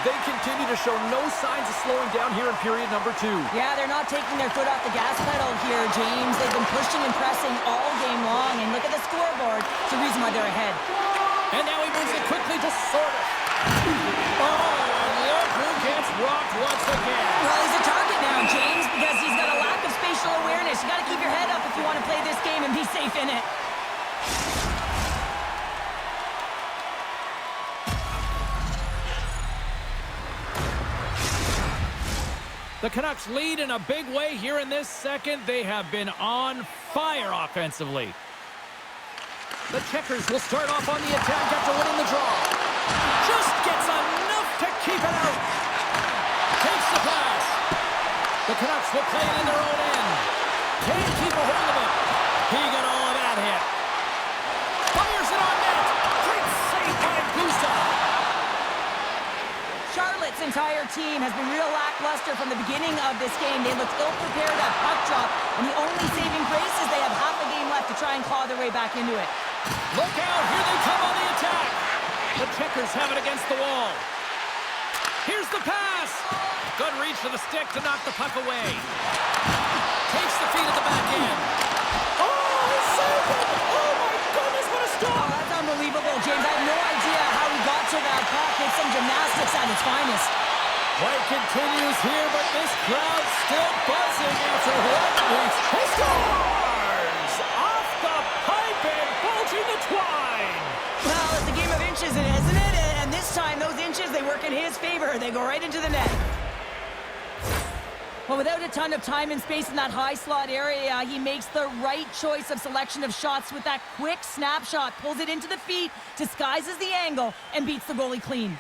they continue to show no signs of slowing down here in period number 2. Yeah, they're not taking their foot off the gas pedal here, James. They've been pushing and pressing all game long, and look at the scoreboard. It's the reason why they're ahead. And now he moves it quickly to Sorter. Oh, and look who gets rocked once again. Well, he's a target now, James, because he's got a lack of spatial awareness. You got to keep your head up if you want to play this game and be safe in it. The Canucks lead in a big way here in this second. They have been on fire offensively. The Checkers will start off on the attack after winning the draw. Just gets enough to keep it out. Takes the pass. The Canucks will play it in their own end. Can't keep a hold of it. He got all of that hit. Fires it on net. Great save by Gustav. Charlotte's entire team has been real lackluster from the beginning of this game. They looked ill-prepared at puck drop, and the only saving grace is they have half a game left to try and claw their way back into it. Look out, here they come on the attack. The Checkers have it against the wall. Here's the pass. Good reach to the stick to knock the puck away. Takes the feed at the back end. Oh, he saved it. Oh, my goodness, what a stop. Oh, that's unbelievable, James. I have no idea how he got to that puck. It's some gymnastics at its finest. Play continues here, but this crowd's still buzzing after what weeks. He scores! Off the pipe and bulging the twine. Well, it's a game of inches, isn't it? And this time, those inches, they work in his favor. They go right into the net. Well, without a ton of time and space in that high slot area, he makes the right choice of selection of shots with that quick snapshot. Pulls it into the feet, disguises the angle, and beats the goalie clean.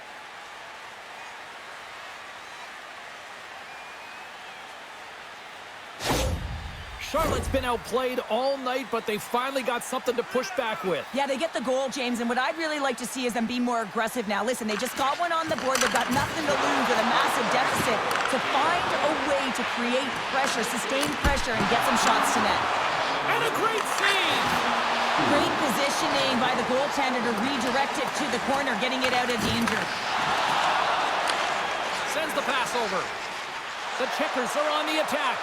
Charlotte's been outplayed all night, but they finally got something to push back with. Yeah, they get the goal, James, and what I'd really like to see is them be more aggressive now. Listen, they just got one on the board. They've got nothing to lose with a massive deficit. To find a way to create pressure, sustain pressure, and get some shots to net. And a great save! Great positioning by the goaltender to redirect it to the corner, getting it out of danger. Sends the pass over. The Checkers are on the attack.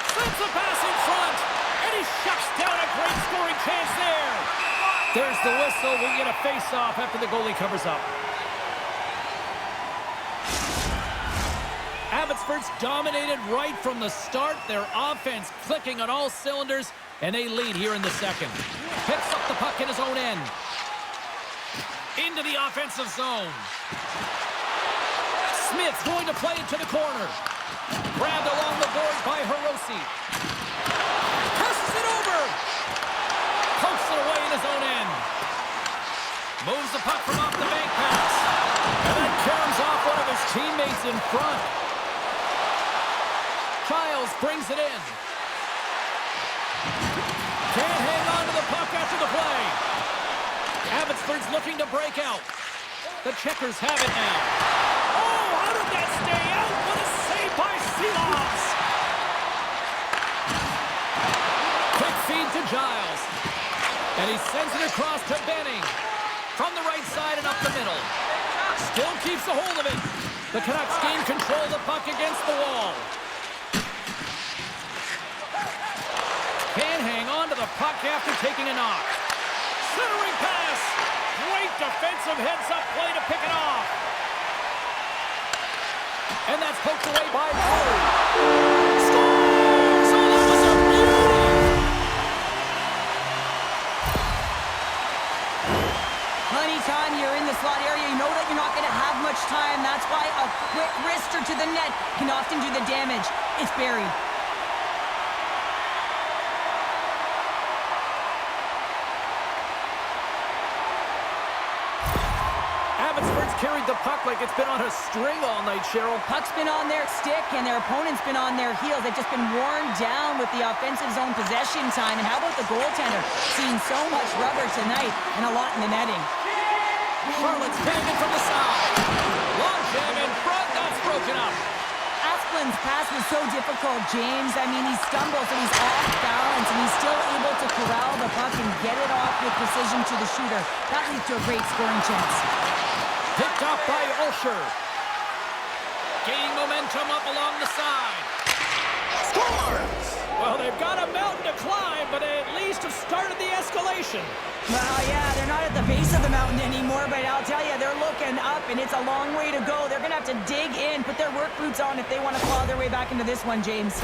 Sends the pass in front, and he shuts down a great scoring chance there. There's the whistle. We get a face-off after the goalie covers up. Abbotsford's dominated right from the start. Their offense clicking on all cylinders, and they lead here in the second. Picks up the puck in his own end. Into the offensive zone. Smith's going to play it to the corner. Grabbed along the boards by Hirose. Passes it over. Pokes it away in his own end. Moves the puck from off the bank pass. And then caroms off one of his teammates in front. Childs brings it in. Can't hang on to the puck after the play. Abbotsford's looking to break out. The Checkers have it now. Oh, how did that stay out? What a save by Silas! Quick feed to Giles. And he sends it across to Benning. From the right side and up the middle. Still keeps a hold of it. The Canucks gain control of the puck against the wall. Can't hang on to the puck after taking a knock. Centering pass. Great defensive heads-up play to pick it off. And that's poked away by Cole. Scores! Oh, that was a beauty! Anytime you're in the slot area, you know that you're not going to have much much time. That's why a quick wrister to the net can often do the damage. It's buried. Abbotsford's carried the puck like it's been on a string all night, Cheryl. Puck's been on their stick, and their opponent's been on their heels. They've just been worn down with the offensive zone possession time. And how about the goaltender? Seeing so much rubber tonight and a lot in the netting. Charlotte's banging from the side. Long jam in front, that's broken up. Asplin's pass was so difficult, James. I mean, he stumbles and he's off balance, and he's still able to corral the puck and get it off with precision to the shooter. That leads to a great scoring chance. Picked off by Ulsher. Gaining momentum up along the side. Scores! Well, they've got a mountain to climb, but they at least have started the escalation. Well, yeah, they're not at the base of the mountain anymore, but I'll tell you, they're looking up, and it's a long way to go. They're going to have to dig in, put their work boots on if they want to claw their way back into this one, James.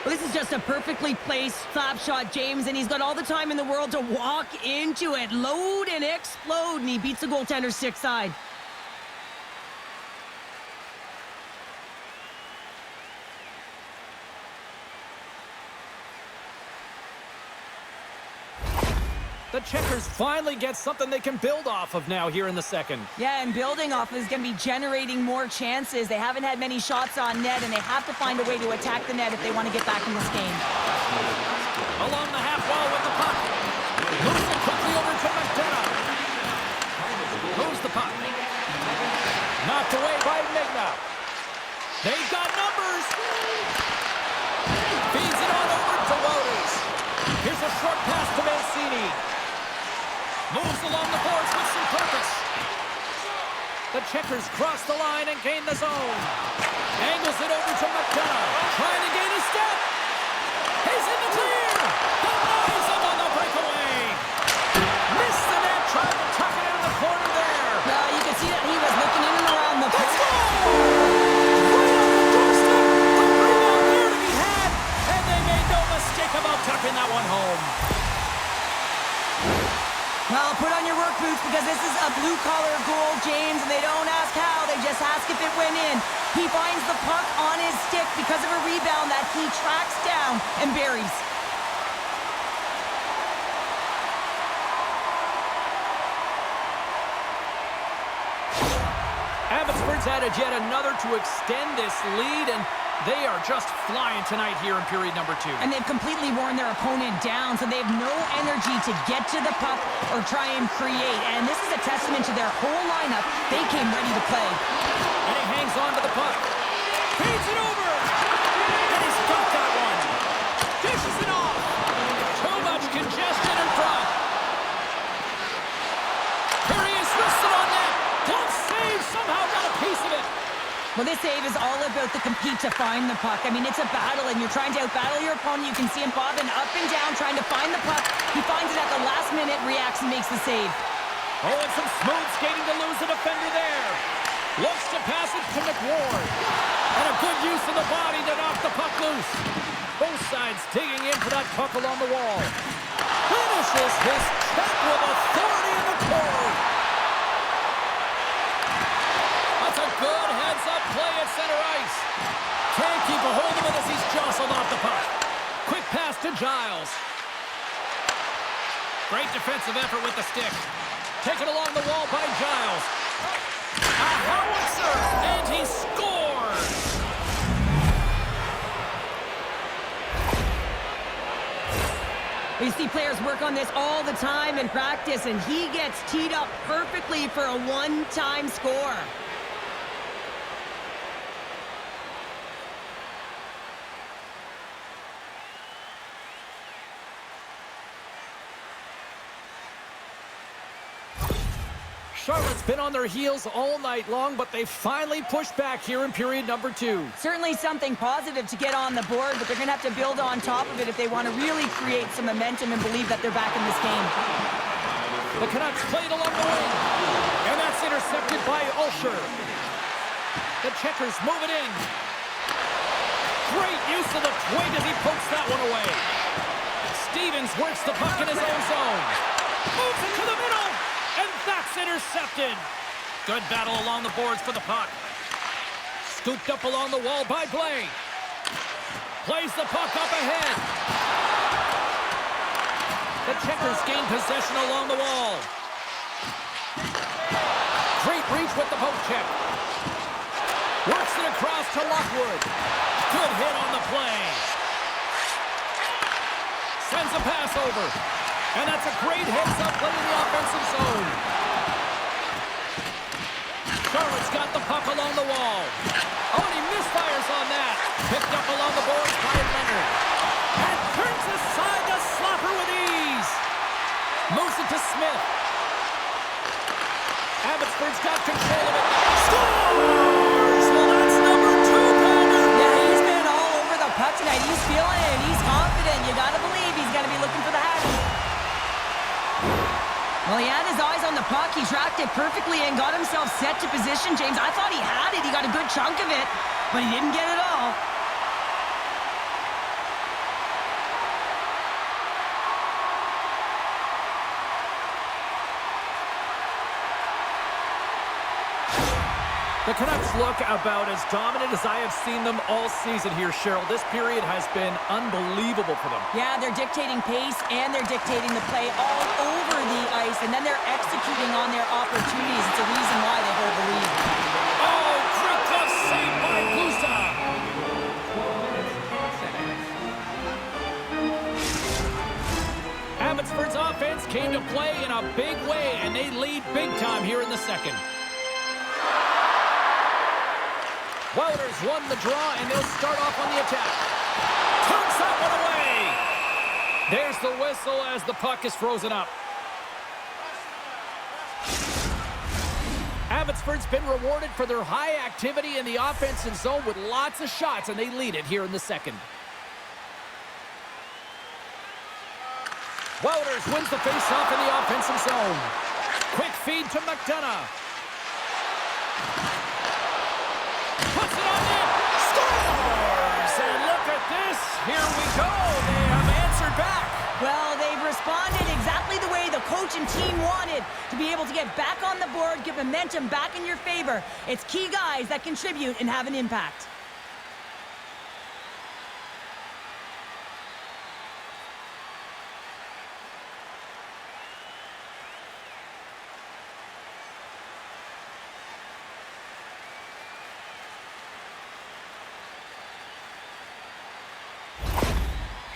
Well, this is just a perfectly placed slap shot, James, and he's got all the time in the world to walk into it, load and explode, and he beats the goaltender's stick side. The Checkers finally get something they can build off of now here in the second. Yeah, and building off is going to be generating more chances. They haven't had many shots on net, and they have to find a way to attack the net if they want to get back in this game. Along the half wall with the puck. Moves it quickly over to McDonough. Moves the puck. Knocked away by Migna. They've got numbers. Feeds it on over to Wouters. Here's a short pass to Mancini. Moves along the boards with some purpose. The Checkers cross the line and gain the zone. Angles it over to McDonough. Trying to gain a step. He's in the clear. Denies him on the breakaway. Missed the net. Tried to tuck it in the corner there. You can see that he was looking in and around the Let's go! Right on the doorstep. The rebound there to be had. And they made no mistake about tucking that one home. Well, put on your work boots because this is a blue-collar goal, James, and they don't ask how, they just ask if it went in. He finds the puck on his stick because of a rebound that he tracks down and buries. Abbotsford's added yet another to extend this lead, and they are just flying tonight here in period number 2. And they've completely worn their opponent down, so they have no energy to get to the puck or try and create. And this is a testament to their whole lineup. They came ready to play. And he hangs on to the puck. Feeds it over. And he's got that one. Dishes it off. Too much congestion in front. Here he is, wristed on net. Close save, somehow got a piece of it. Well, this save is all about the compete to find the puck. I mean, it's a battle, and you're trying to outbattle your opponent. You can see him bobbing up and down, trying to find the puck. He finds it at the last minute, reacts, and makes the save. Oh, and some smooth skating to lose a defender there. Looks to pass it to McWard. And a good use of the body to knock the puck loose. Both sides digging in for that puck along the wall. Finishes his check with authority in the corner. That's a good heads-up play at center ice. Can't keep a hold of it as he's jostled off the puck. Quick pass to Giles. Great defensive effort with the stick. Taken along the wall by Giles. A howitzer, and he scores! We see players work on this all the time in practice, and he gets teed up perfectly for a one-time score. Charlotte's been on their heels all night long, but they finally pushed back here in period number 2. Certainly something positive to get on the board, but they're going to have to build on top of it if they want to really create some momentum and believe that they're back in this game. The Canucks played along the wing, and that's intercepted by Ulsher. The Checkers move it in. Great use of the twig as he pokes that one away. Stevens works the puck in his own zone. Moves it to the middle. And that's intercepted. Good battle along the boards for the puck. Scooped up along the wall by Blay. Plays the puck up ahead. The Checkers gain possession along the wall. Great reach with the poke check. Works it across to Lockwood. Good hit on the play. Sends a pass over. And that's a great heads-up play in the offensive zone. Charlotte's got the puck along the wall. Oh, and he misfires on that. Picked up along the boards by Leonard. And turns aside the slapper with ease. Moves it to Smith. Abbotsford's got control of it. Scores! Well, that's number 2, Palmer. Yeah, he's been all over the puck tonight. He's feeling it. He's confident. You got to believe he's going to be looking for the hat. Well, he had his eyes on the puck. He tracked it perfectly and got himself set to position, James. I thought he had it. He got a good chunk of it, but he didn't get it all. The Canucks look about as dominant as I have seen them all season here, Cheryl. This period has been unbelievable for them. Yeah, they're dictating pace and they're dictating the play all over the ice, and then they're executing on their opportunities. It's a reason why they hold the lead. Oh, great glove save by Gustav. Abbotsford's offense came to play in a big way, and they lead big time here in the second. Wouters won the draw, and they'll start off on the attack. Turns that one away. There's the whistle as the puck is frozen up. Abbotsford's been rewarded for their high activity in the offensive zone with lots of shots, and they lead it here in the second. Wouters wins the faceoff in the offensive zone. Quick feed to McDonough. Puts it on net. Scores! And look at this. Here we go. They have answered back. Well, they've responded exactly the way the coach and team wanted, to be able to get back on the board, get momentum back in your favor. It's key guys that contribute and have an impact.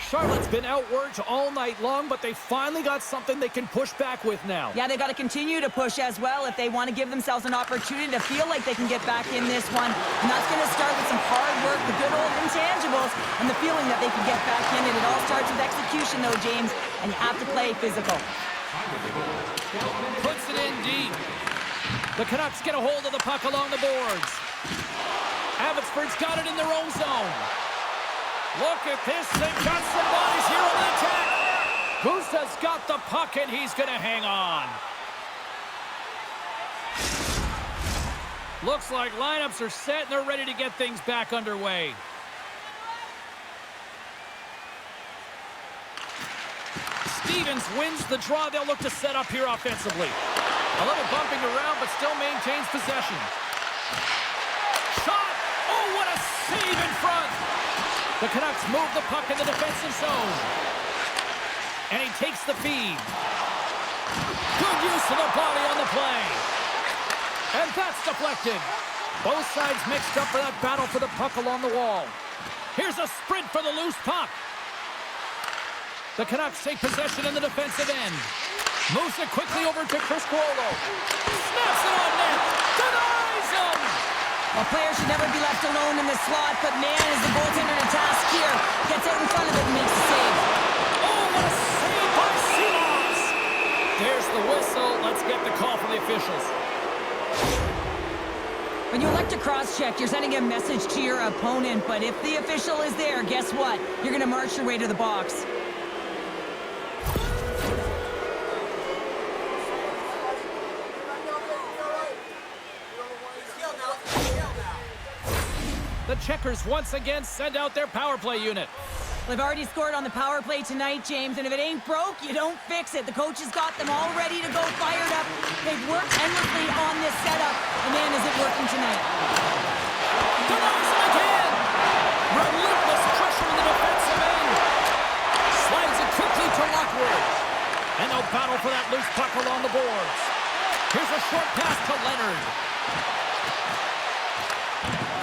Charlotte's been outworked all night long, but they finally got something they can push back with now. Yeah, they got to continue to push as well if they want to give themselves an opportunity to feel like they can get back in this one. And that's going to start with some hard work, the good old intangibles, and the feeling that they can get back in. And it all starts with execution, though, James, and you have to play physical. Puts it in deep. The Canucks get a hold of the puck along the boards. Abbotsford's got it in their own zone. Look at this. They've got some bodies here on the attack. Gusta's got the puck, and he's going to hang on. Looks like lineups are set, and they're ready to get things back underway. Stevens wins the draw. They'll look to set up here offensively. A little bumping around, but still maintains possession. Shot! Oh, what a save in front! The Canucks move the puck in the defensive zone. And he takes the feed. Good use of the body on the play. And that's deflected. Both sides mixed up for that battle for the puck along the wall. Here's a sprint for the loose puck. The Canucks take possession in the defensive end. Moves it quickly over to Chris Cuolo. Snaps it on net. Denies him. Well, players should never be left alone in the slot, but man, is the goaltender to task here. Gets out in front of it and makes the save. Oh, what a save by Seamoss! There's the whistle. Let's get the call from the officials. When you elect to cross-check, you're sending a message to your opponent, but if the official is there, guess what? You're going to march your way to the box. The Checkers once again send out their power play unit. They've already scored on the power play tonight, James, and if it ain't broke, you don't fix it. The coach has got them all ready to go, fired up. They've worked endlessly on this setup, and man, is it working tonight. Denies him again! Relentless pressure in the defensive end. Slides it quickly to Lockwood. And they'll battle for that loose puck along the boards. Here's a short pass to Leonard.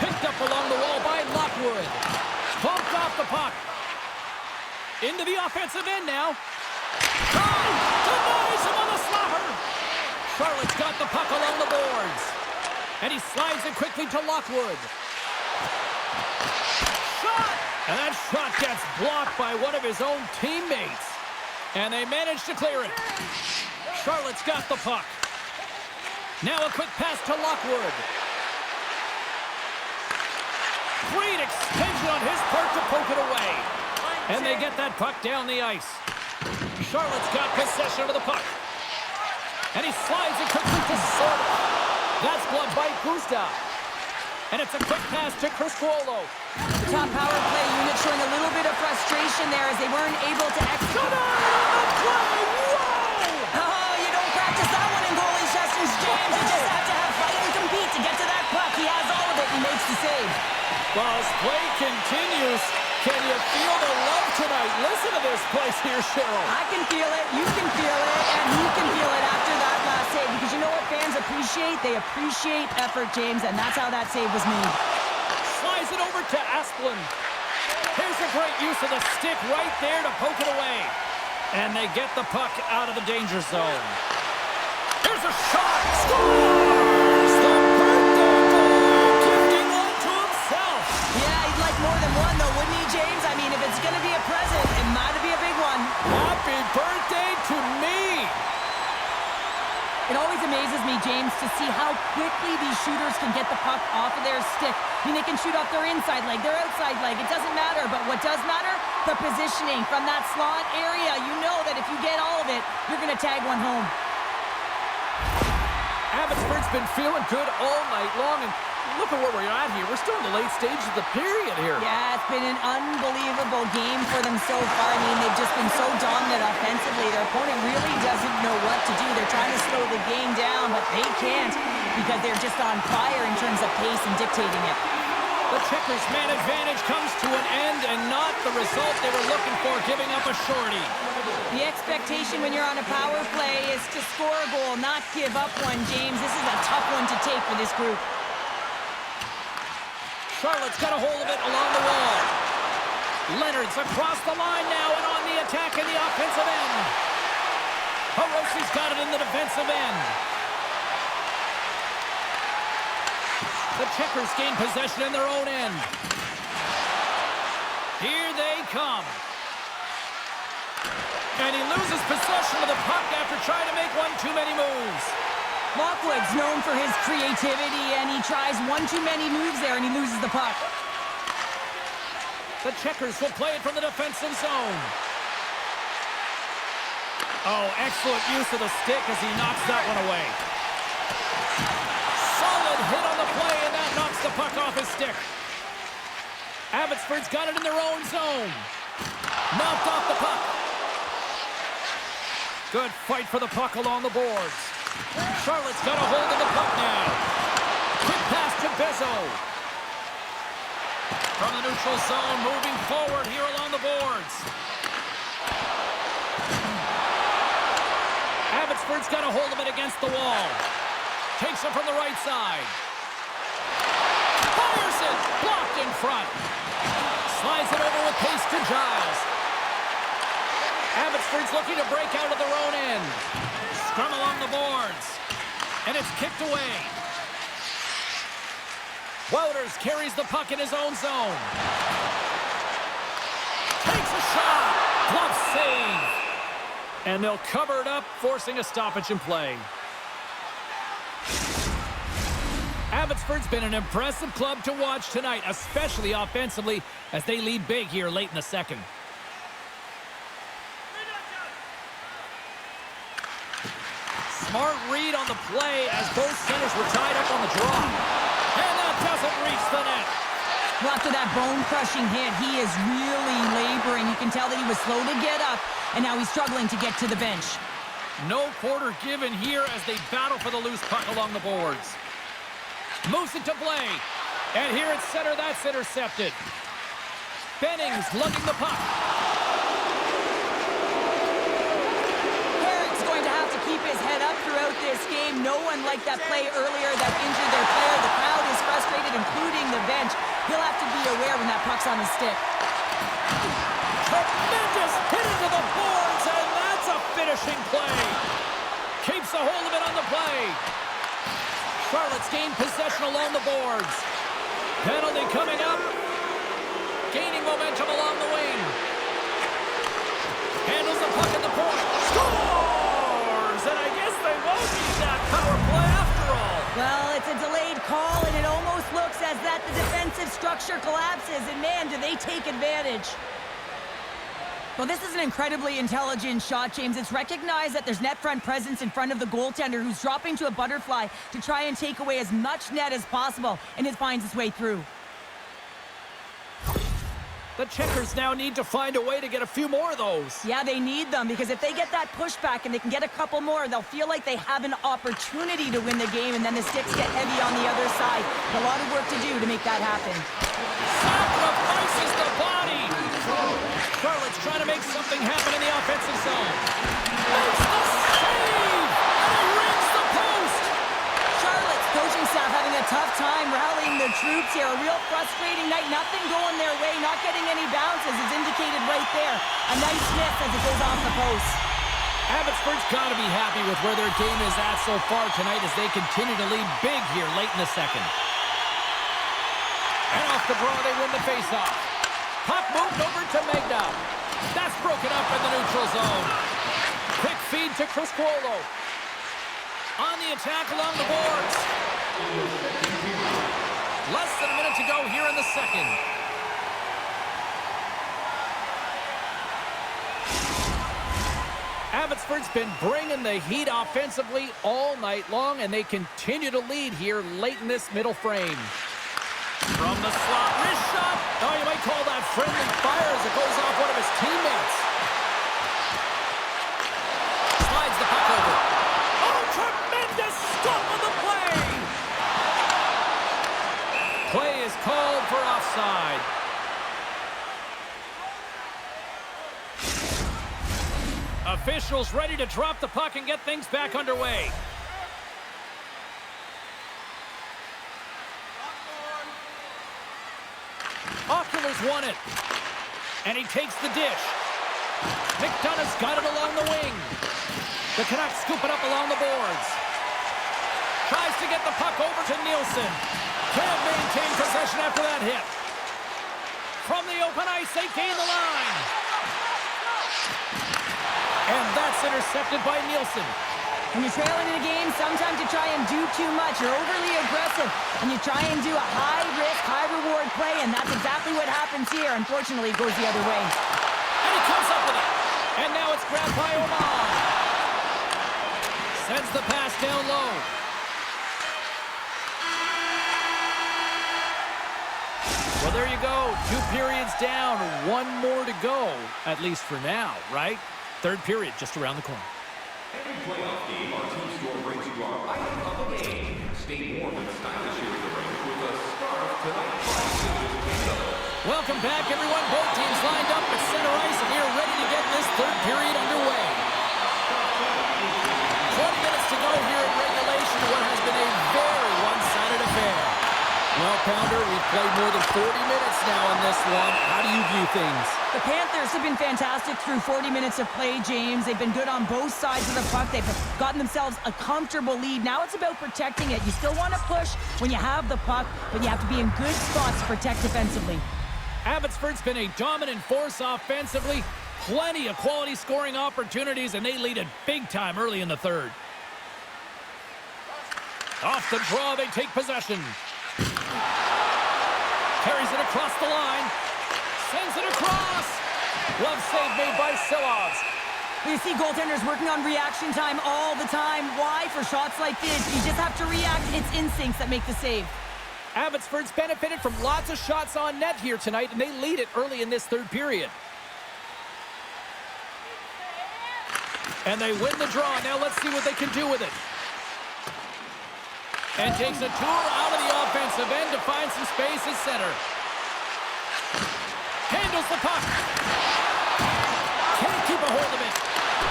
Picked up along the wall by Lockwood. Bumped off the puck. Into the offensive end now. Denies him on the slapper. Charlotte's got the puck along the boards. And he slides it quickly to Lockwood. Shot! And that shot gets blocked by one of his own teammates. And they manage to clear it. Charlotte's got the puck. Now a quick pass to Lockwood. Great extension on his part to poke it away. And they get that puck down the ice. Charlotte's got possession of the puck. And he slides it quickly to Sordo. That's glove by Gustav. And it's a quick pass to Chris Cuolo. The top power play unit showing a little bit of frustration there as they weren't able to execute. Whoa! Oh, you don't practice that one in goalie sessions, James. You just have to have fight and compete to get to that puck. He has all of it and makes the save. Well, as play continues, can you feel the love tonight? Listen to this place here, Cheryl. I can feel it, you can feel it, and he can feel it after that last save. Because you know what fans appreciate? They appreciate effort, James, and that's how that save was made. Slides it over to Asplund. Here's a great use of the stick right there to poke it away. And they get the puck out of the danger zone. Here's a shot. Scores! The birthday goal! Gifting one to himself. Yeah, he'd like more than one, though, wouldn't he, James? I mean, if it's going to be a present, it might be a big one. Happy birthday to me. It always amazes me, James, to see how quickly these shooters can get the puck off of their stick. I mean, they can shoot off their inside leg, their outside leg. It doesn't matter, but what does matter? The positioning from that slot area. You know that if you get all of it, you're going to tag one home. Abbotsford's been feeling good all night long, and look at where we're at here. We're still in the late stages of the period here. Yeah, it's been an unbelievable game for them so far. I mean, they've just been so dominant offensively. Their opponent really doesn't know what to do. They're trying to slow the game down, but they can't because they're just on fire in terms of pace and dictating it. The Checkers' man advantage comes to an end, and not the result they were looking for, giving up a shorty. The expectation when you're on a power play is to score a goal, not give up one, James. This is a tough one to take for this group. Charlotte's got a hold of it along the wall. Leonard's across the line now and on the attack in the offensive end. Hiroshi's got it in the defensive end. The Checkers gain possession in their own end. Here they come. And he loses possession of the puck after trying to make one too many moves. Lockwood's known for his creativity, and he tries one too many moves there, and he loses the puck. The Checkers will play it from the defensive zone. Oh, excellent use of the stick as he knocks that one away. Solid hit on the play, and that knocks the puck off his stick. Abbotsford's got it in their own zone. Knocked off the puck. Good fight for the puck along the boards. Charlotte's got a hold of the puck now. Quick pass to Bezzo. From the neutral zone, moving forward here along the boards. Abbotsford's got a hold of it against the wall. Takes it from the right side. Fires it. Blocked in front. Slides it over with pace to Giles. Abbotsford's looking to break out of their own end. Scrum along the boards. And it's kicked away. Wouters carries the puck in his own zone. Takes a shot. Glove save. And they'll cover it up, forcing a stoppage in play. Abbotsford's been an impressive club to watch tonight, especially offensively, as they lead big here late in the second. Smart read on the play as both centers were tied up on the draw. And that doesn't reach the net. Well, after that bone-crushing hit, he is really laboring. You can tell that he was slow to get up, and now he's struggling to get to the bench. No quarter given here as they battle for the loose puck along the boards. Moves it to play. And here at center, that's intercepted. Bennings lugging the puck. Herrick's going to have to keep his head up throughout this game. No one liked that play earlier that injured their player. The crowd is frustrated, including the bench. He'll have to be aware when that puck's on his stick. Tremendous hit into the boards, and that's a finishing play. Keeps a hold of it on the play. Charlotte's gained possession along the boards. Penalty coming up. Gaining momentum along the wing. Handles the puck in the corner. Scores! And I guess they won't need that power play after all. Well, it's a delayed call, and it almost looks as that the defensive structure collapses. And man, do they take advantage. Well, this is an incredibly intelligent shot, James. It's recognized that there's net front presence in front of the goaltender, who's dropping to a butterfly to try and take away as much net as possible, and it finds its way through. The Checkers now need to find a way to get a few more of those. Yeah, they need them, because if they get that pushback and they can get a couple more, they'll feel like they have an opportunity to win the game, and then the sticks get heavy on the other side. A lot of work to do to make that happen. Sacrifices the body. Charlotte's trying to make something happen in the offensive zone. Makes the save! And he rings the post! Charlotte's coaching staff having a tough time rallying their troops here. A real frustrating night. Nothing going their way. Not getting any bounces is indicated right there. A nice miss as it goes off the post. Abbotsford's got to be happy with where their game is at so far tonight as they continue to lead big here late in the second. And off the draw, they win the faceoff. Puck moved over to Magna. That's broken up in the neutral zone. Quick feed to Chris Cuolo. On the attack along the boards. Less than a minute to go here in the second. Abbotsford's been bringing the heat offensively all night long, and they continue to lead here late in this middle frame. From the slot, wrist shot. Oh, you might call that friendly fire as it goes off one of his teammates. Slides the puck over. Oh, tremendous stop on the play. Play is called for offside. Officials ready to drop the puck and get things back underway. Oculus won it. And he takes the dish. McDonough's got it along the wing. The Canucks scoop it up along the boards. Tries to get the puck over to Nielsen. Can't maintain possession after that hit. From the open ice, they gain the line. And that's intercepted by Nielsen. When you're trailing in a game, sometimes you try and do too much. You're overly aggressive, and you try and do a high-risk, high-reward play, and that's exactly what happens here. Unfortunately, it goes the other way. And he comes up with it. And now it's grabbed by Oman. Sends the pass down low. Well, there you go. 2 periods down, 1 more to go, at least for now, right? Third period just around the corner. Every playoff game, our team store brings you our item of the game. Stay warm and stylish here at the rink with a scarf tonight. Welcome back, everyone. Both teams lined up at center ice, and we are ready to get this third period underway. 20 minutes to go here in regulation, what has been a very one-sided affair. Well, Pounder, we've played more than 40 minutes now in this one. How do you view things? The Panthers have been fantastic through 40 minutes of play, James. They've been good on both sides of the puck. They've gotten themselves a comfortable lead. Now it's about protecting it. You still want to push when you have the puck, but you have to be in good spots to protect defensively. Abbotsford's been a dominant force offensively. Plenty of quality scoring opportunities, and they lead it big time early in the third. Off the draw, they take possession. Carries it across the line. Sends it across. Glove save made by Silovs. You see goaltenders working on reaction time all the time. Why? For shots like this, you just have to react. It's instincts that make the save. Abbotsford's benefited from lots of shots on net here tonight, and they lead it early in this third period. And they win the draw. Now let's see what they can do with it. And takes a tour out of the offensive end to find some space at center. Handles the puck. Can't keep a hold of it.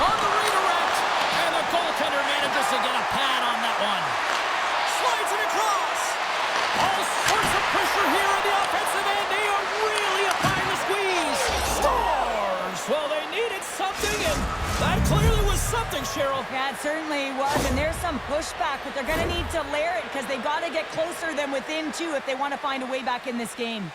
On the redirect. And the goaltender manages to get a pad on that one. Slides it across. All sorts of pressure here in the offensive end. They are really applying the squeeze. Scores! Well, they needed something, and that clearly was something, Cheryl. Yeah, it certainly was, and there's some pushback, but they're going to need to layer it because they've got to get closer than within two if they want to find a way back in this game.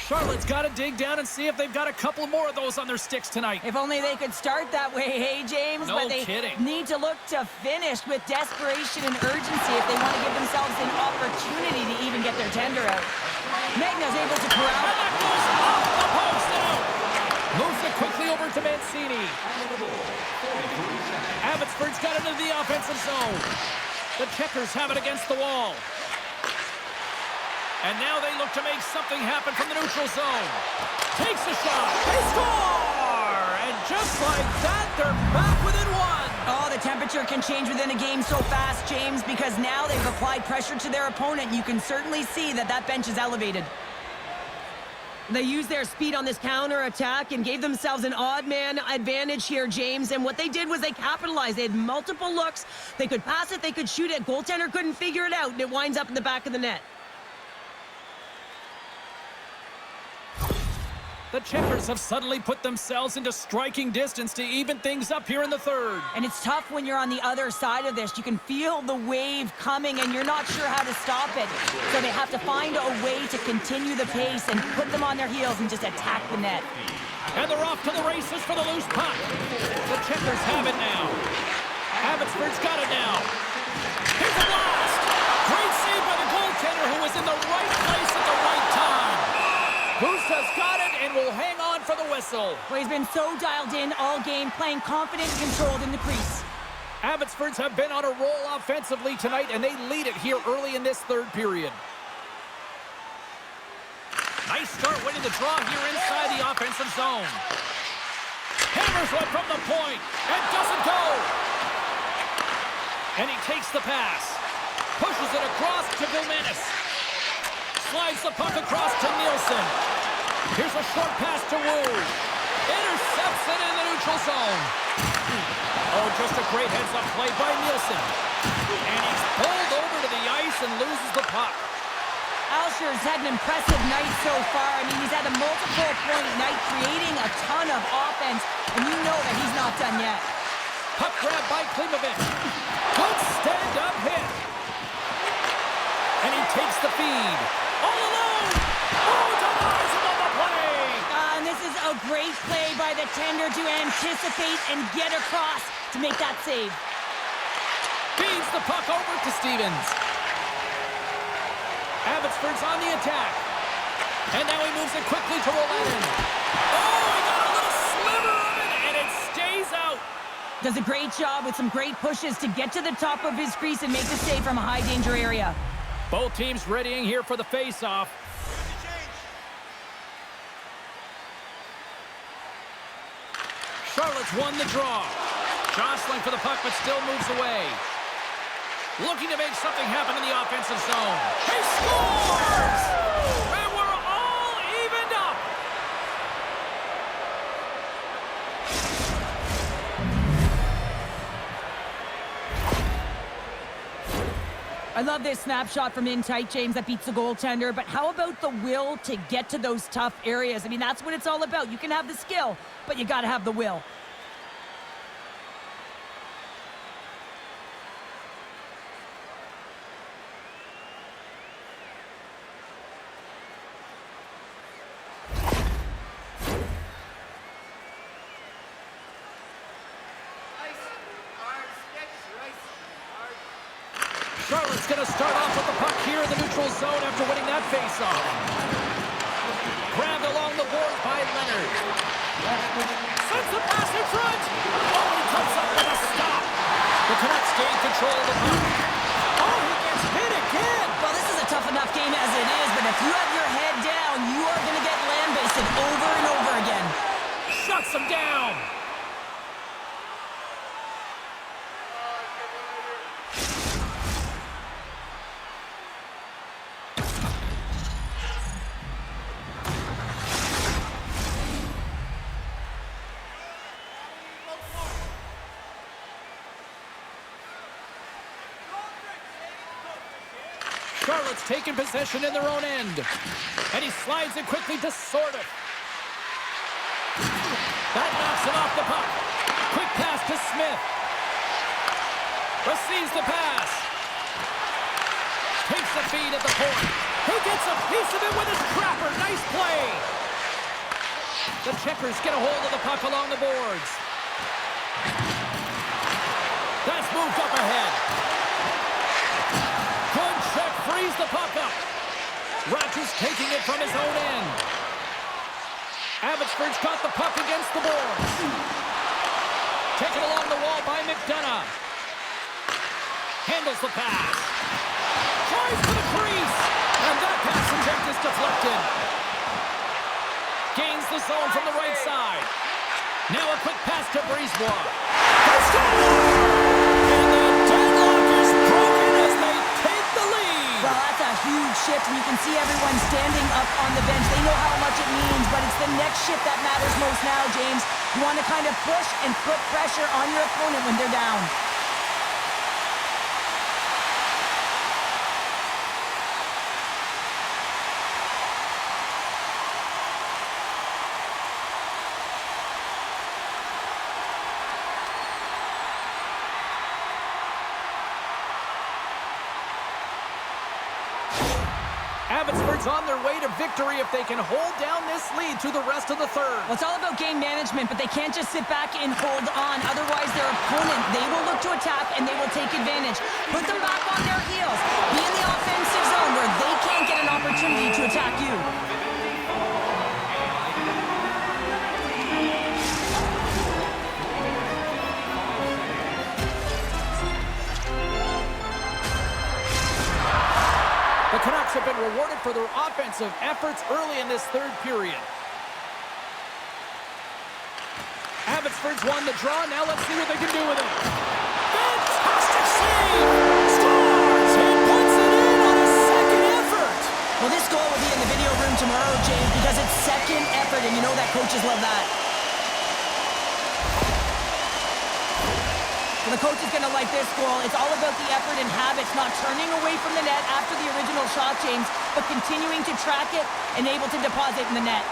Charlotte's got to dig down and see if they've got a couple more of those on their sticks tonight. If only they could start that way, hey, James? No but they kidding. need to look to finish with desperation and urgency if they want to give themselves an opportunity to even get their tender out. Megna's able to corral. And that goes off the post and out. Moves it quickly over to Mancini. Abbotsford's got into the offensive zone. The Checkers have it against the wall. And now they look to make something happen from the neutral zone. Takes a shot. They score! And just like that, they're back within one. Oh, the temperature can change within a game so fast, James, because now they've applied pressure to their opponent. You can certainly see that that bench is elevated. They used their speed on this counter-attack and gave themselves an odd-man advantage here, James. And what they did was they capitalized. They had multiple looks. They could pass it. They could shoot it. Goaltender couldn't figure it out, and it winds up in the back of the net. The Checkers have suddenly put themselves into striking distance to even things up here in the third. And it's tough when you're on the other side of this. You can feel the wave coming, and you're not sure how to stop it. So they have to find a way to continue the pace and put them on their heels and just attack the net. And they're off to the races for the loose puck. The Checkers have it now. Abbotsford's got it now. Here's a blast. Great save by the goaltender who was in the right place at the right time. Gusta's got it and will hang on for the whistle. Well, he's been so dialed in all game, playing confident and controlled in the crease. Abbotsfords have been on a roll offensively tonight, and they lead it here early in this third period. Nice start winning the draw here inside the offensive zone. Hammers one from the point and doesn't go. And he takes the pass. Pushes it across to Vilmanis. Slides the puck across to Nielsen. Here's a short pass to Wu. Intercepts it in the neutral zone. Oh, just a great heads-up play by Nielsen. And he's pulled over to the ice and loses the puck. Alsher's had an impressive night so far. I mean, he's had a multiple-point night, creating a ton of offense, and you know that he's not done yet. Puck grab by Klimovich. Good stand-up hit. And he takes the feed. All alone! Oh, denies him on the play! And this is a great play by the tender to anticipate and get across to make that save. Feeds the puck over to Stevens. Abbotsford's on the attack. And now he moves it quickly to Roland. Oh, he got a little sliver of it, and it stays out. Does a great job with some great pushes to get to the top of his crease and make the save from a high-danger area. Both teams readying here for the face-off. Charlotte's won the draw. Jostling for the puck, but still moves away. Looking to make something happen in the offensive zone. He scores! And we're all evened up. I love this snapshot from in tight, James, that beats the goaltender. But how about the will to get to those tough areas? I mean, that's what it's all about. You can have the skill, but you got to have the will. Charlotte Charlotte's going to start off with the puck here in the neutral zone after winning that faceoff. Grabbed along the board by Leonard. Sends a pass in front. Oh, he comes up with a stop. The Canucks gain control of the puck. Oh, he gets hit again. Well, this is a tough enough game as it is, but if you have your head down, you are going to get lambasted over and over again. Shuts him down. Charlotte's taking possession in their own end. And he slides it quickly to Sordiff. That knocks him off the puck. Quick pass to Smith. Receives the pass. Takes the feed at the point. He gets a piece of it with his crapper. Nice play. The Checkers get a hold of the puck along the boards. That's moved up ahead. Good check, frees the puck up. Rogers taking it from his own end. Abbotsford's got the puck against the boards. Taken along the wall by McDonough. Handles the pass. Tries for the crease. And that pass attempt is deflected. Gains the zone from the right side. Now a quick pass to Brisebois. And the deadlock is broken as they take the lead. Well, that's a huge shift, and you can see everyone standing up on the bench. They know how much it means, but it's the next shift that matters most now, James. You want to kind of push and put pressure on your opponent when they're down. Abbotsford's on their way to victory if they can hold down this lead through the rest of the third. Well, it's all about game management, but they can't just sit back and hold on. Otherwise, their opponent, they will look to attack and they will take advantage. Put them back on their heels. Be in the offensive zone where they can't get an opportunity to attack you. The Canucks have been rewarded for their offensive efforts early in this third period. Abbotsford's won the draw. Now let's see what they can do with it. Fantastic save! Scores! And puts it in on a second effort! Well, this goal will be in the video room tomorrow, James, because it's second effort, and you know that coaches love that. Well, the coach is going to like this goal. It's all about the effort and habits, not turning away from the net after the original shot, James, but continuing to track it and able to deposit in the net.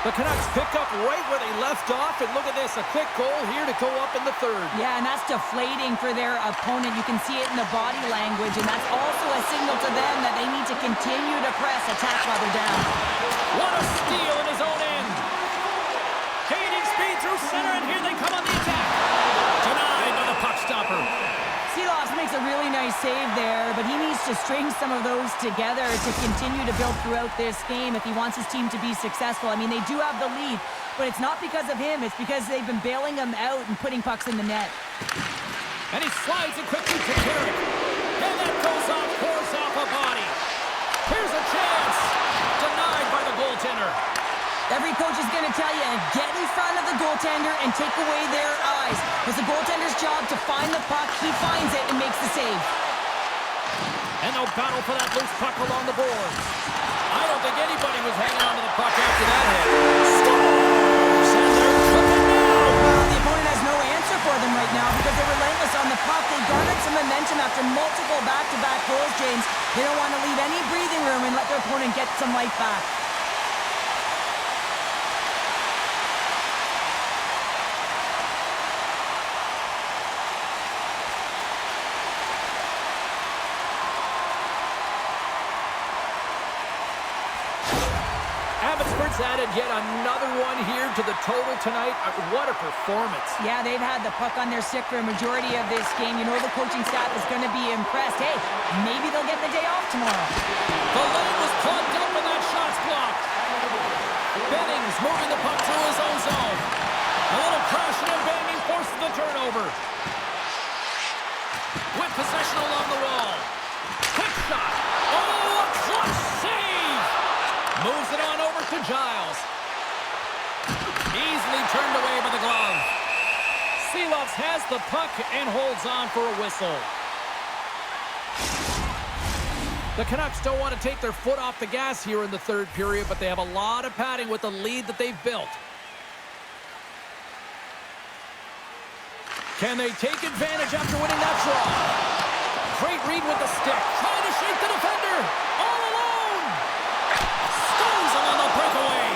The Canucks pick up right where they left off, and look at this, a quick goal here to go up in the third. Yeah, and that's deflating for their opponent. You can see it in the body language, and that's also a signal to them that they need to continue to press, attack while they're down. What a steal in his own end. Gaining speed through center, and here they come on the attack. Denied by the puck stopper. Seeloff makes a really nice save there, but he needs to string some of those together to continue to build throughout this game if he wants his team to be successful. I mean, they do have the lead, but it's not because of him. It's because they've been bailing him out and putting pucks in the net. And he slides it quickly to Carrick. And that goes off, pours off a body. Here's a chance. Denied by the goaltender. Every coach is going to tell you, get in front of the goaltender and take away their eyes. It's the goaltender's job to find the puck. He finds it and makes the save. And they'll battle for that loose puck along the boards. I don't think anybody was hanging on to the puck after that hit. Scores! And they're cooking now! Well, the opponent has no answer for them right now because they're relentless on the puck. They garnered some momentum after multiple back-to-back goals, James. They don't want to leave any breathing room and let their opponent get some life back. Abbotsford's added yet another one here to the total tonight. What a performance. Yeah, they've had the puck on their stick for a majority of this game. You know the coaching staff is going to be impressed. Hey, maybe they'll get the day off tomorrow. The lane was plugged up and that shot's blocked. Bennings moving the puck through his own zone. A little crashing and banging forces the turnover. With possession along the wall. Quick shot. Oh, a clutch save! Moves it on over to Giles. Easily turned away by the glove. Seeloffs has the puck and holds on for a whistle. The Canucks don't want to take their foot off the gas here in the third period, but they have a lot of padding with the lead that they've built. Can they take advantage after winning that draw? Great read with the stick. Trying to shake the defender. All alone. Stones him on the breakaway.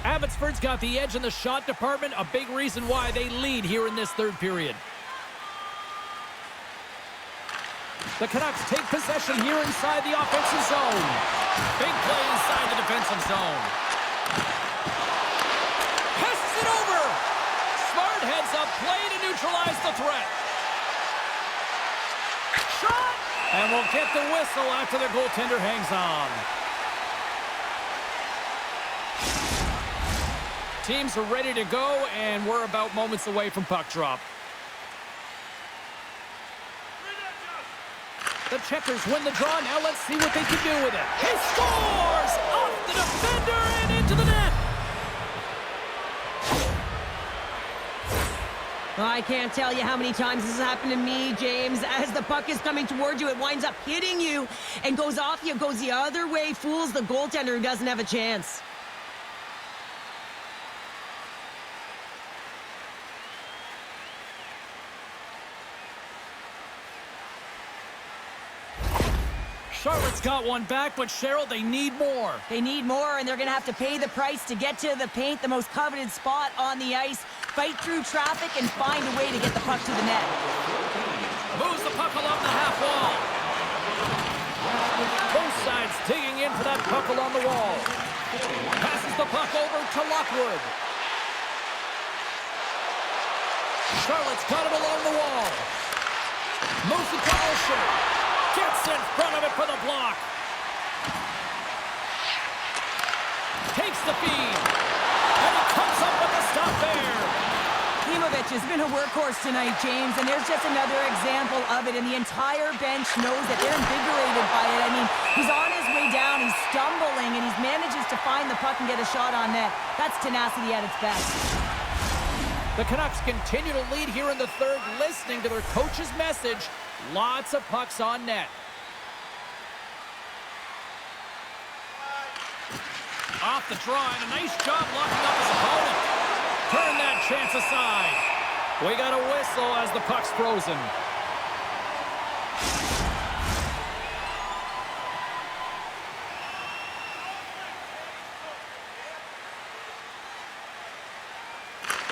Abbotsford's got the edge in the shot department, a big reason why they lead here in this third period. The Canucks take possession here inside the offensive zone. Big play inside the defensive zone. Passes it over. Smart heads up play to neutralize the threat. Shot! And we'll get the whistle after the goaltender hangs on. Teams are ready to go, and we're about moments away from puck drop. The Checkers win the draw. Now let's see what they can do with it. He scores! Off the defender and into the net! I can't tell you how many times this has happened to me, James. As the puck is coming towards you, it winds up hitting you and goes off you, goes the other way, fools the goaltender who doesn't have a chance. Charlotte's got one back, but Cheryl, they need more. They need more, and they're going to have to pay the price to get to the paint, the most coveted spot on the ice, fight through traffic, and find a way to get the puck to the net. Moves the puck along the half wall. Both sides digging in for that puck along the wall. Passes the puck over to Lockwood. Charlotte's got it along the wall. Moves it to Olsher. Gets in front of it for the block. Takes the feed. And he comes up with the stop there. Klimovich has been a workhorse tonight, James, and there's just another example of it, and the entire bench knows that they're invigorated by it. I mean, he's on his way down, he's stumbling, and he manages to find the puck and get a shot on net. That's tenacity at its best. The Canucks continue to lead here in the third, listening to their coach's message. Lots of pucks on net. Off the draw, and a nice job locking up his opponent. Turn that chance aside. We got a whistle as the puck's frozen.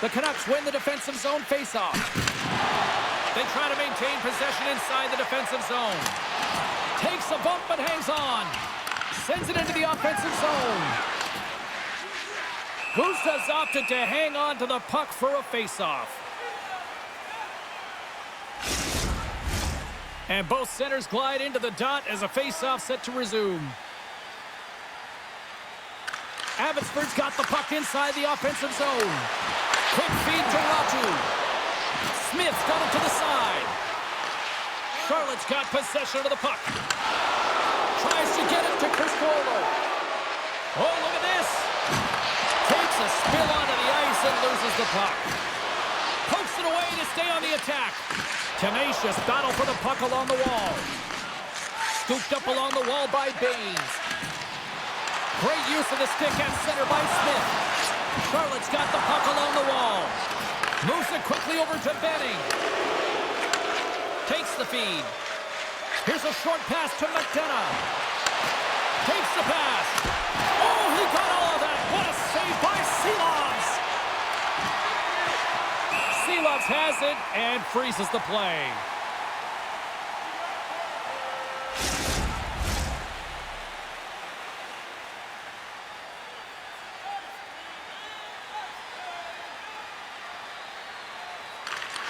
The Canucks win the defensive zone faceoff. They try to maintain possession inside the defensive zone. Takes a bump but hangs on. Sends it into the offensive zone. Gusta's opted to hang on to the puck for a faceoff. And both centers glide into the dot as a faceoff set to resume. Abbotsford's got the puck inside the offensive zone. Quick feed to Ratu. Smith's got it to the side. Charlotte's got possession of the puck. Tries to get it to Criscuolo. Oh, look at this. Takes a spill onto the ice and loses the puck. Pokes it away to stay on the attack. Tenacious battle for the puck along the wall. Scooped up along the wall by Baines. Great use of the stick at center by Smith. Charlotte's got the puck along the wall. Moves it quickly over to Benning. Takes the feed. Here's a short pass to McDonough. Takes the pass. Oh, he got all of that. What a save by Seeloffs. Schultz has it and freezes the play.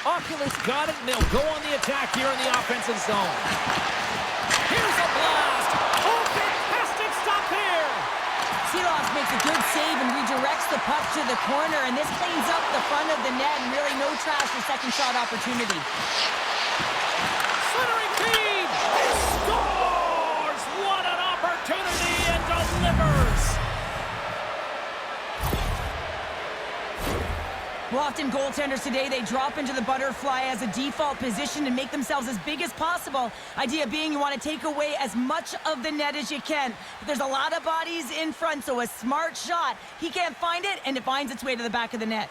Oculus got it, and they'll go on the attack here in the offensive zone. Here's a blast. Oh, fantastic stop here. Seeloff makes a good save and redirects the puck to the corner, and this cleans up the front of the net, and really no trash for second shot opportunity. Centering feed. He scores. What an opportunity, and delivers. Well, often goaltenders today, they drop into the butterfly as a default position and make themselves as big as possible. Idea being you want to take away as much of the net as you can. But there's a lot of bodies in front, so a smart shot. He can't find it, and it finds its way to the back of the net.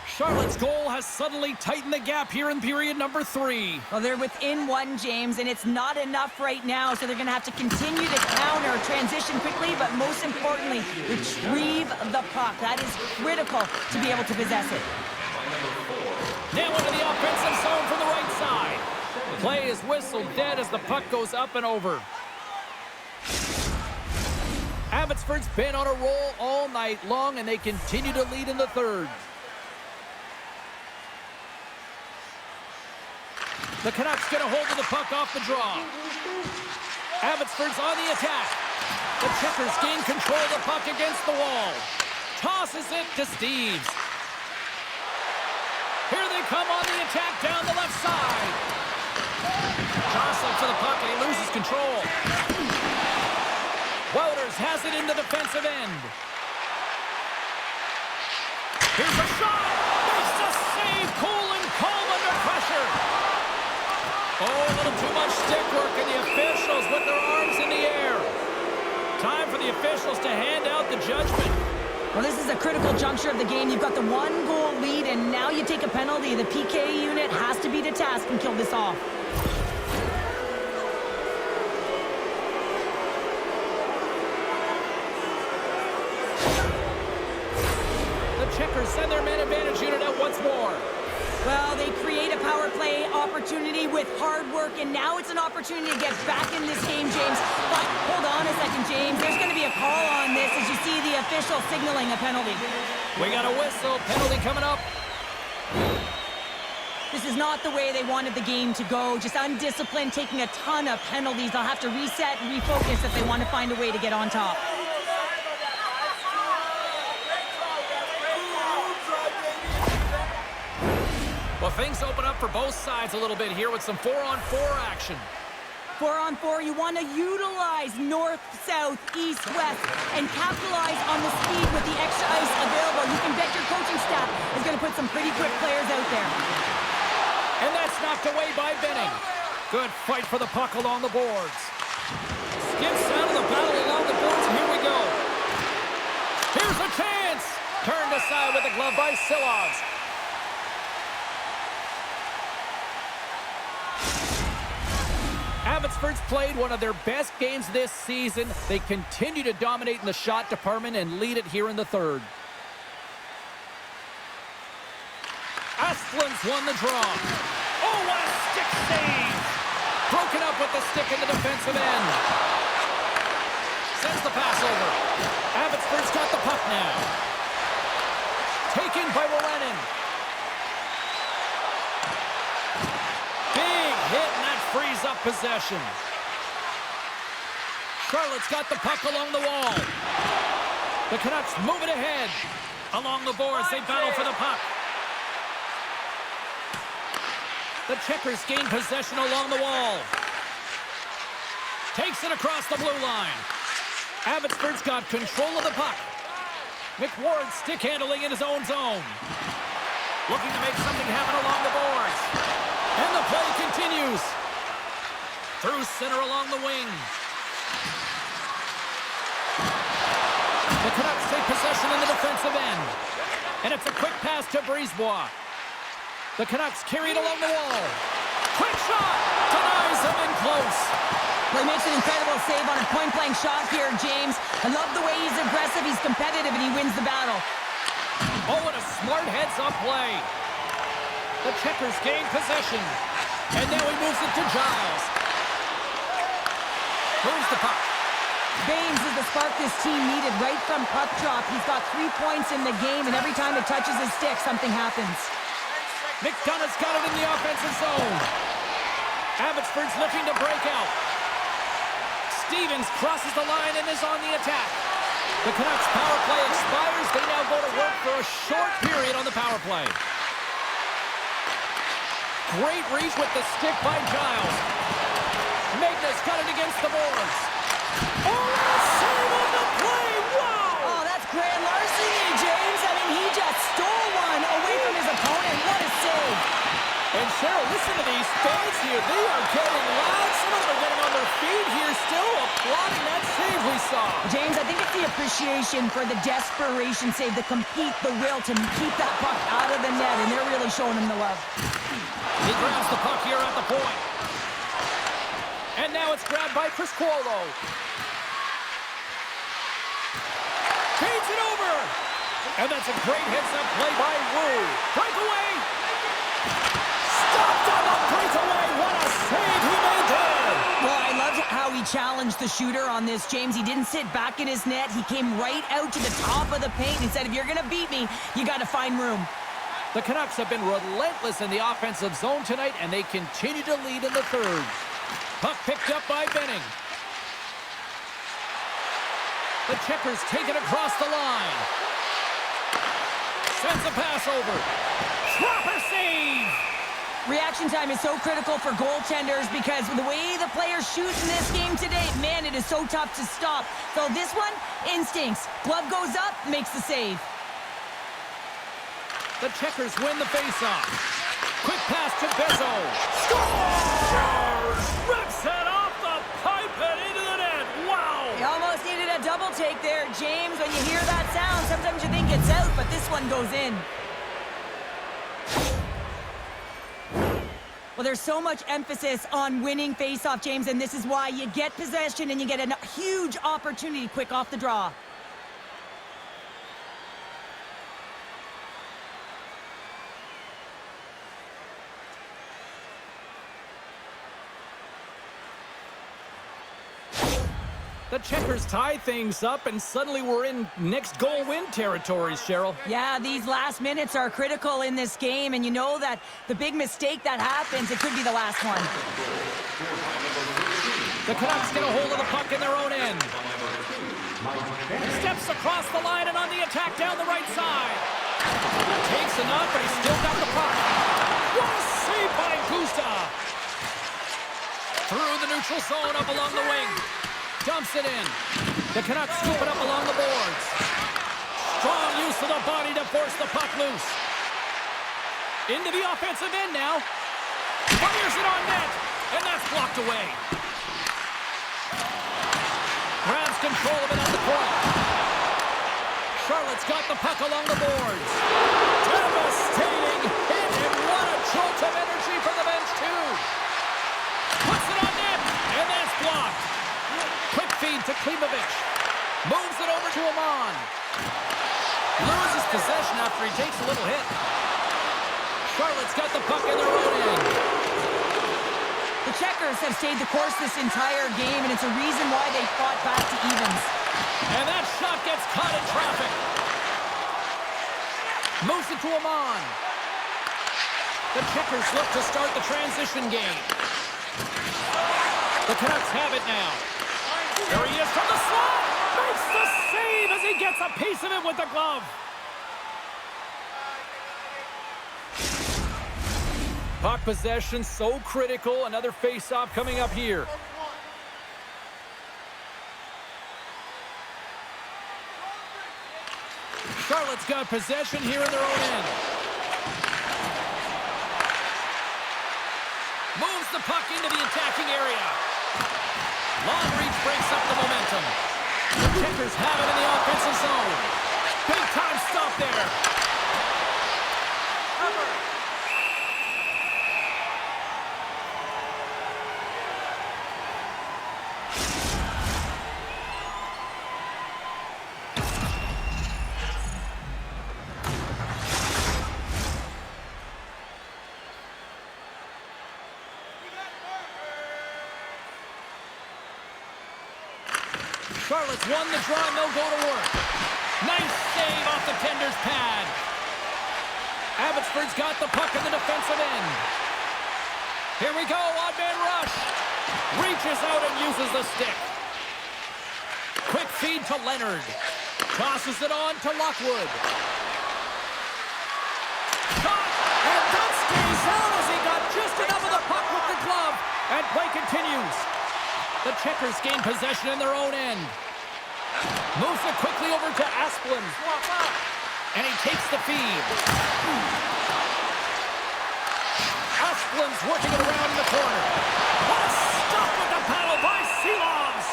Charlotte's goal has suddenly tightened the gap here in period number 3. Well, they're within one, James, and it's not enough right now, so they're going to have to continue to counter, transition quickly, but most importantly, retrieve the puck. That is critical to be able to possess it. Now into the offensive zone from the right side. Play is whistled dead as the puck goes up and over. Abbotsford's been on a roll all night long, and they continue to lead in the third. The Canucks get a hold of the puck off the draw. Abbotsford's on the attack. The Checkers gain control of the puck against the wall. Tosses it to Steves. Here they come on the attack down the left side. Jostling for the puck and he loses control. Wouters has it in the defensive end. Here's a shot. Makes the save. Cool and calm under pressure. Oh, a little too much stick work, and the officials with their arms in the air. Time for the officials to hand out the judgment. Well, this is a critical juncture of the game. You've got the one-goal lead, and now you take a penalty. The PK unit has to be to task and kill this off. The Checkers send their man advantage unit out once more. Well, they create a power play opportunity with hard work, and now it's an opportunity to get back in this game, James. But hold on a second, James. There's going to be a call on this as you see the official signaling a penalty. We got a whistle. Penalty coming up. This is not the way they wanted the game to go. Just undisciplined, taking a ton of penalties. They'll have to reset and refocus if they want to find a way to get on top. Well, things open up for both sides a little bit here with some 4-on-4 action. 4-on-4, you want to utilize north, south, east, west, and capitalize on the speed with the extra ice available. You can bet your coaching staff is going to put some pretty quick players out there. And that's knocked away by Benning. Good fight for the puck along the boards. Skips out of the battle along the boards, and here we go. Here's a chance. Turned aside with a glove by Silovs. Abbotsford's played one of their best games this season. They continue to dominate in the shot department and lead it here in the third. Asplund's won the draw. Oh, what a stick save! Broken up with the stick in the defensive end. Sends the pass over. Abbotsford's got the puck now. Taken by Wallenen. Big hit, and that frees up possession. Charlotte's got the puck along the wall. The Canucks move it ahead. Along the boards, they battle for the puck. The Checkers gain possession along the wall. Takes it across the blue line. Abbotsford's got control of the puck. McWard stick handling in his own zone. Looking to make something happen along the boards. And the play continues. Through center along the wing. The Canucks take possession in the defensive end. And it's a quick pass to Brisebois. The Canucks carry it along the wall. Quick shot! Denies him in close. Well, He makes an incredible save on a point-blank shot here, James. I love the way he's aggressive, he's competitive, and he wins the battle. Oh, and a smart heads-up play. The Checkers gain possession. And now he moves it to Giles. Moves the puck. Baines is the spark this team needed right from puck drop. He's got 3 points in the game, and every time it touches his stick, something happens. McDonough's got it in the offensive zone. Abbotsford's looking to break out. Stevens crosses the line and is on the attack. The Canucks power play expires. They now go to work for a short period on the power play. Great reach with the stick by Giles. Magnus got it against the boards. Oh, a save on the play! Wow! Oh, that's grand larceny, James. I mean, he just stole one away from his opponent. What a save. And Cheryl, listen to these fans here. They are getting loud. Some of them are getting on their feet here, still applauding that save we saw. James, I think it's the appreciation for the desperation save, the compete, the will to keep that puck out of the net, and they're really showing him the love. He grabs the puck here at the point. And now it's grabbed by Chris Cuolo. Feeds it over. And that's a great heads-up play by Wu. Breakaway. Stopped on the breakaway. What a save he made there. Well, I loved how he challenged the shooter on this, James. He didn't sit back in his net. He came right out to the top of the paint and said, if you're going to beat me, you got to find room. The Canucks have been relentless in the offensive zone tonight, and they continue to lead in the third. Puck picked up by Benning. The Checkers take it across the line. Sends a pass over. Proper save! Reaction time is so critical for goaltenders because the way the players shoot in this game today, man, it is so tough to stop. So this one, instincts. Glove goes up, makes the save. The Checkers win the faceoff. Quick pass to Bezzo. Scores! Rips it off the pipe and into the net. Wow! You almost needed a double take there, James. When you hear that sound, sometimes you think it's out, but this one goes in. Well, there's so much emphasis on winning faceoff, James, and this is why you get possession and you get a huge opportunity quick off the draw. The Checkers tie things up, and suddenly we're in next goal win territories, Cheryl. Yeah, these last minutes are critical in this game, and you know that the big mistake that happens, it could be the last one. The Canucks get a hold of the puck in their own end. Steps across the line and on the attack down the right side. Takes enough, but he's still got the puck. What a save by Gustav! Through the neutral zone, up along the wing. Dumps it in. The Canucks scoop it up along the boards. Strong use of the body to force the puck loose. Into the offensive end now. Fires it on net, and that's blocked away. Grabs control of it at the point. Charlotte's got the puck along the boards. Devastating hit, and what a jolt of energy for the bench, too. Puts it on net, and that's blocked. Quick feed to Klimovich. Moves it over to Amon. Loses possession after he takes a little hit. Charlotte's got the puck in their own end. The Checkers have stayed the course this entire game, and it's a reason why they fought back to evens. And that shot gets caught in traffic. Moves it to Amon. The Checkers look to start the transition game. The Canucks have it now. There he is from the slot. Makes the save as he gets a piece of it with the glove. Puck possession so critical. Another face-off coming up here. Charlotte's got possession here in their own end. Moves the puck into the attacking area. Long reach breaks up the momentum. The Checkers have it in the offensive zone. Big time stop there. Charlotte's won the draw, and they'll go to work. Nice save off the tender's pad. Abbotsford's got the puck in the defensive end. Here we go, odd-man rush. Reaches out and uses the stick. Quick feed to Leonard. Tosses it on to Lockwood. Shot, and that stays out as he got just enough of the puck with the glove. And play continues. The Checkers gain possession in their own end. Moves it quickly over to Asplund. And he takes the feed. Asplund's working it around in the corner. What a stop with the paddle by Seelovs.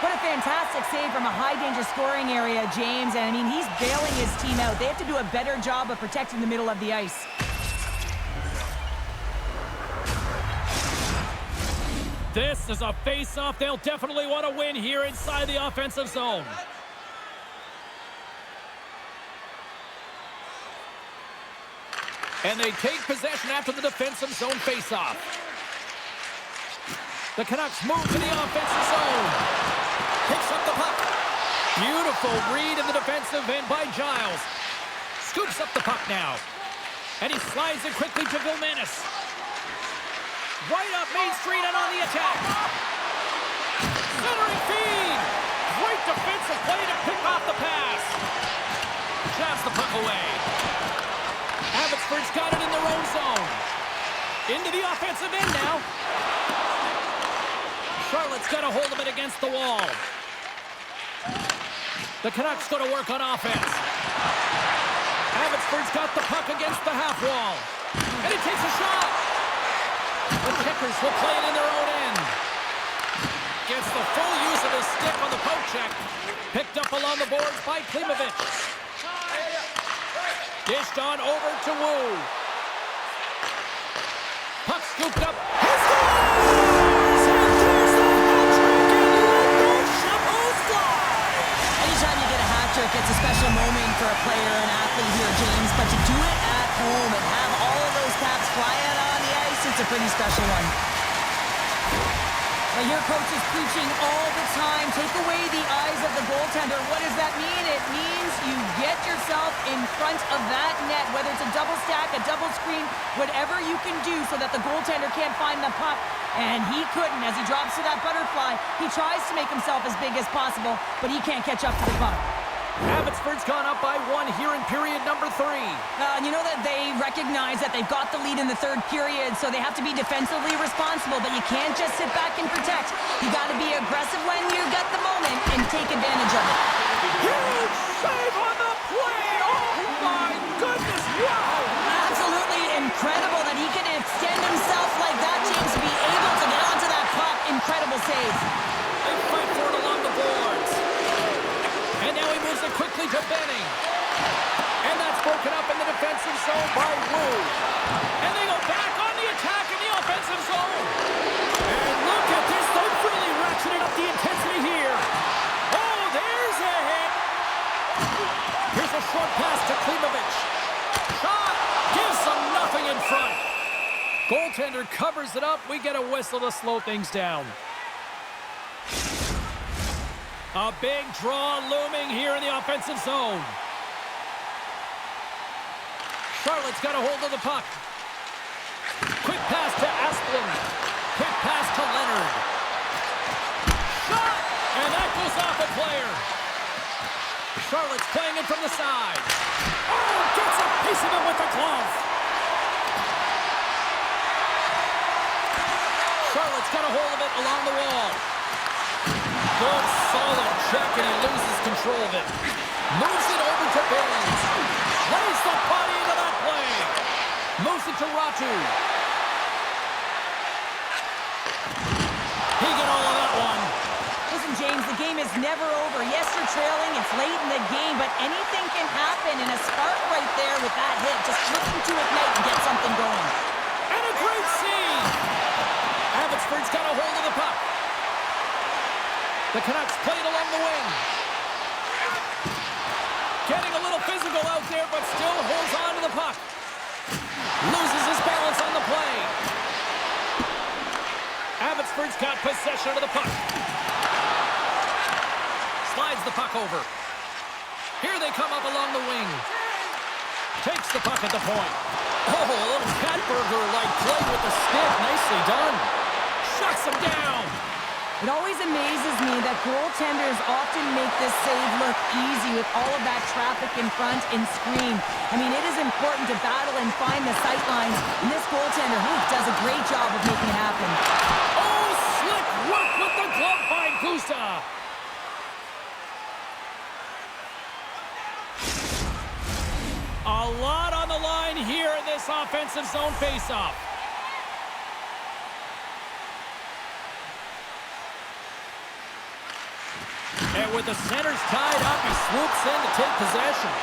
What a fantastic save from a high-danger scoring area, James. And, I mean, he's bailing his team out. They have to do a better job of protecting the middle of the ice. This is a face-off they'll definitely want to win here inside the offensive zone. And they take possession after the defensive zone face-off. The Canucks move to the offensive zone. Picks up the puck. Beautiful read in the defensive end by Giles. Scoops up the puck now. And he slides it quickly to Vilmanis. Right up Main Street and on the attack. Centering feed. Great defensive play to pick off the pass. Jabs the puck away. Abbotsford's got it in their own zone. Into the offensive end now. Charlotte's got a hold of it against the wall. The Canucks go to work on offense. Abbotsford's got the puck against the half wall. And he takes a shot. The Checkers will play it in their own end. Gets the full use of his stick on the poke check. Picked up along the boards by Klimovich. Dished on over to Wu. Puck scooped up. He scores! He clears the hat-trick and let those shovels fly! Anytime you get a hat-trick, it's a special moment for a player, an athlete here, James. But to do it at home and have all of those caps fly out on the ice, it's a pretty special one. Well, your coach is preaching all the time. Take away the eyes of the goaltender. What does that mean? It means you get yourself in front of that net, whether it's a double stack, a double screen, whatever you can do so that the goaltender can't find the puck. And he couldn't. As he drops to that butterfly, he tries to make himself as big as possible, but he can't catch up to the puck. Abbotsford's gone up by 1 here in period number 3. And you know that they recognize that they've got the lead in the third period, so they have to be defensively responsible, but you can't just sit back and protect. You got to be aggressive when you get the moment and take advantage of it. Huge save on the play! Oh my goodness, wow! Absolutely incredible that he can extend himself like that, James, to be able to get onto that puck. Incredible save. They fight for it along the boards. And now he moves it quickly to Benning. And that's broken up in the defensive zone by Wu. And they go back on the attack in the offensive zone. And look at this. They've really ratcheted up the intensity here. Oh, there's a hit. Here's a short pass to Klimovich. Shot. Gives them nothing in front. Goaltender covers it up. We get a whistle to slow things down. A big draw looming here in the offensive zone. Charlotte's got a hold of the puck. Quick pass to Asplund. Quick pass to Leonard. Shot! And that goes off a player. Charlotte's playing it from the side. Oh, gets a piece of it with the glove. Charlotte's got a hold of it along the wall. Good, solid check, and he loses control of it. Moves it over to Billings. Lays the body into that play. Moves it to Ratu. He got all of that one. Listen, James, the game is never over. Yes, you're trailing. It's late in the game, but anything can happen, and a spark right there with that hit. Just looking to ignite and get something going. And a great save. Abbotsford's got a hold of the puck. The Canucks play it along the wing. Getting a little physical out there, but still holds on to the puck. Loses his balance on the play. Abbotsford's got possession of the puck. Sends the puck over. Here they come up along the wing. Takes the puck at the point. Oh, a little cat burglar-like play with the stick. Nicely done. Shuts him down. It always amazes me that goaltenders often make this save look easy with all of that traffic in front and screen. I mean, it is important to battle and find the sight lines, and this goaltender does a great job of making it happen. Oh, slick work with the glove by Gusta. A lot on the line here in this offensive zone faceoff. And with the centers tied up, he swoops in to take possession.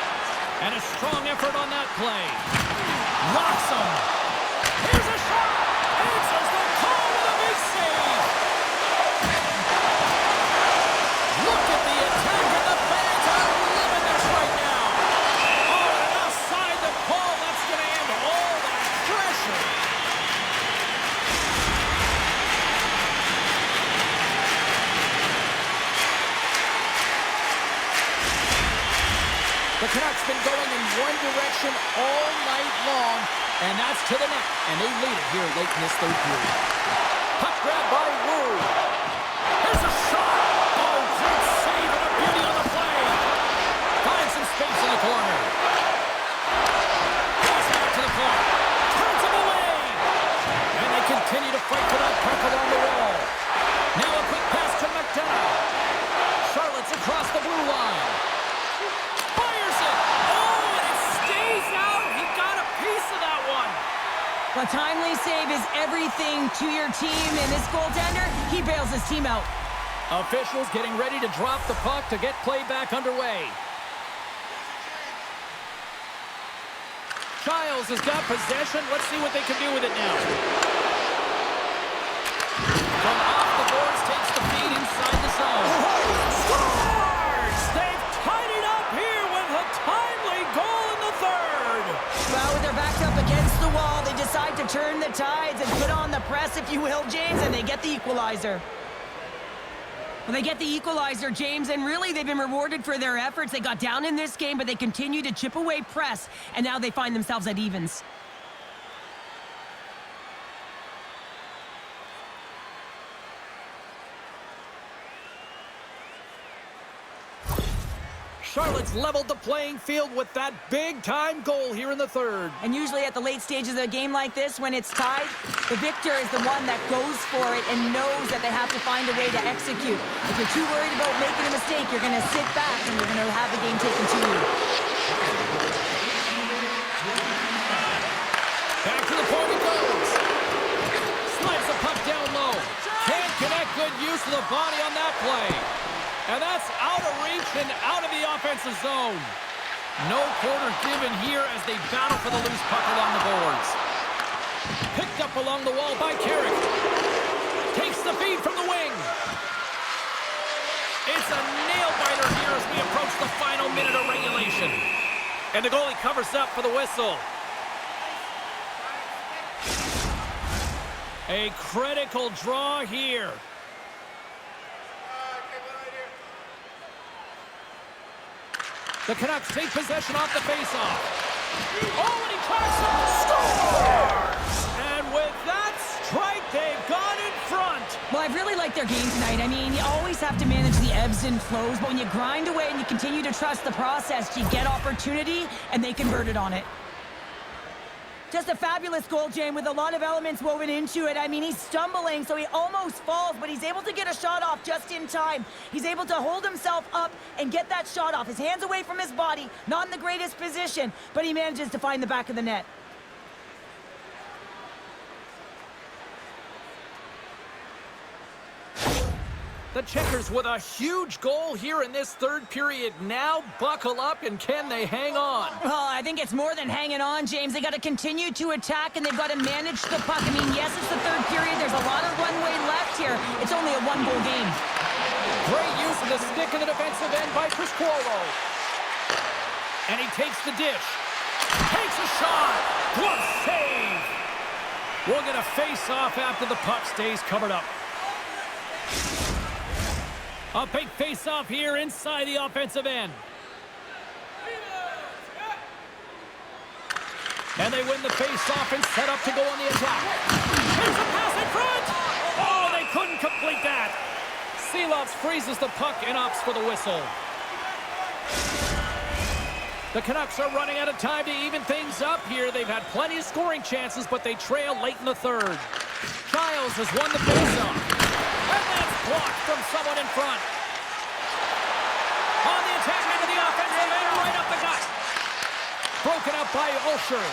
And a strong effort on that play. Locks him. Here's a shot. Answers the call with a big save. Look at the attack, and the fans are loving this right now. Oh, and outside the ball, that's going to end all that pressure. The Canucks been going in one direction all night long, and that's to the net, and they lead it here late in this third period. Puck grab by Wu. Here's a shot. Oh, great save and a beauty on the play. Finds some space in the corner. Pass back to the point. Turns him away. And they continue to fight for that puck along the wall. Now a quick pass to McDonough. Charlotte's across the blue line. A timely save is everything to your team, and this goaltender, he bails his team out. Officials getting ready to drop the puck to get play back underway. Childs has got possession. Let's see what they can do with it now. From off the boards, takes the feed inside the zone. Scores! They've tied it up here with a timely goal in the third. Well, with their backed up against the wall, they decide to turn the tides and put on the press, if you will, James, and they get the equalizer. Well, they get the equalizer, James, and really they've been rewarded for their efforts. They got down in this game, but they continue to chip away press, and now they find themselves at evens. Charlotte's leveled the playing field with that big-time goal here in the third. And usually at the late stages of a game like this, when it's tied, the victor is the one that goes for it and knows that they have to find a way to execute. If you're too worried about making a mistake, you're going to sit back and you're going to have the game taken to you. Back to the point it goes. Slides the puck down low. Can't connect. Good use of the body on that play. And that's out of reach and out of the offensive zone. No quarter given here as they battle for the loose puck along the boards. Picked up along the wall by Carrick. Takes the feed from the wing. It's a nail-biter here as we approach the final minute of regulation. And the goalie covers up for the whistle. A critical draw here. The Canucks take possession off the faceoff. Oh, and he tracks him. Scores! And with that strike, they've gone in front. Well, I've really liked their game tonight. I mean, you always have to manage the ebbs and flows, but when you grind away and you continue to trust the process, you get opportunity, and they converted on it. Just a fabulous goal, Jane, with a lot of elements woven into it. I mean, he's stumbling, so he almost falls, but he's able to get a shot off just in time. He's able to hold himself up and get that shot off. His hands away from his body, not in the greatest position, but he manages to find the back of the net. The Checkers with a huge goal here in this third period. Now buckle up, and can they hang on? Well, I think it's more than hanging on, James. They got to continue to attack, and they've got to manage the puck. I mean, yes, it's the third period. There's a lot of runway left here. It's only a one-goal game. Great use of the stick in the defensive end by Criscuolo. And he takes the dish. Takes a shot. Glove save. We'll get a face-off after the puck stays covered up. A big face-off here inside the offensive end. And they win the face-off and set up to go on the attack. Here's a pass in front! Oh, they couldn't complete that. Seelops freezes the puck and opts for the whistle. The Canucks are running out of time to even things up here. They've had plenty of scoring chances, but they trail late in the third. Giles has won the face-off. And that's blocked from someone in front. On the attack into the offensive end, right up the gut. Broken up by Ulsher.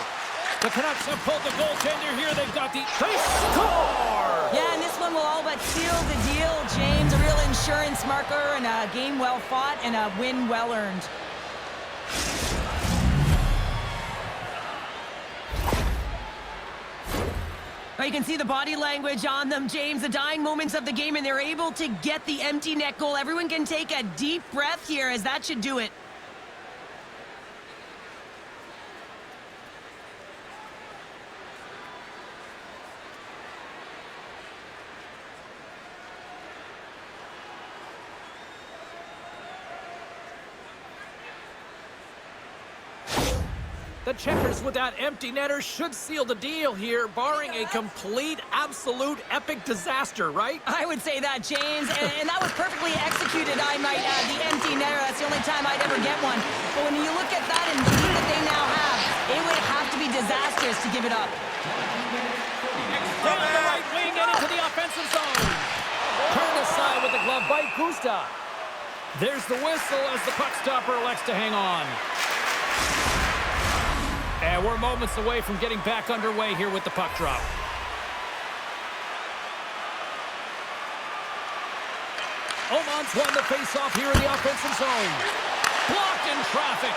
The Canucks have pulled the goaltender here. They've got they score! Yeah, and this one will all but seal the deal, James. A real insurance marker and a game well fought and a win well earned. You can see the body language on them, James, the dying moments of the game, and they're able to get the empty net goal. Everyone can take a deep breath here, as that should do it. The checkers with that empty netter should seal the deal here, barring a complete, absolute, epic disaster, right? I would say that, James, and that was perfectly executed, I might add. The empty netter, that's the only time I'd ever get one. But when you look at that and the team that they now have, it would have to be disastrous to give it up. Down the right wing and into the offensive zone. Turned aside with the glove by Gustav. There's the whistle as the puck stopper elects to hang on. And we're moments away from getting back underway here with the puck drop. Oman's won the face-off here in the offensive zone. Blocked in traffic.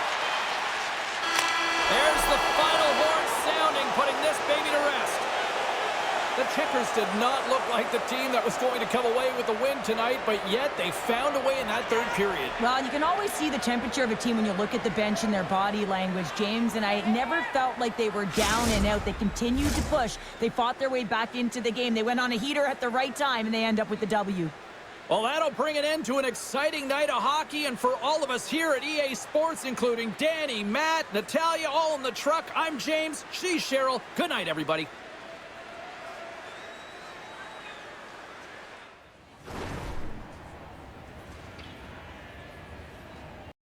There's the final horn sounding, putting this baby to rest. The Checkers did not look like the team that was going to come away with the win tonight, but yet they found a way in that third period. Well, you can always see the temperature of a team when you look at the bench and their body language, James, and I never felt like they were down and out. They continued to push. They fought their way back into the game. They went on a heater at the right time, and they end up with the W. Well, that'll bring an end to an exciting night of hockey, and for all of us here at EA Sports, including Danny, Matt, Natalia, all in the truck, I'm James, she's Cheryl. Good night, everybody.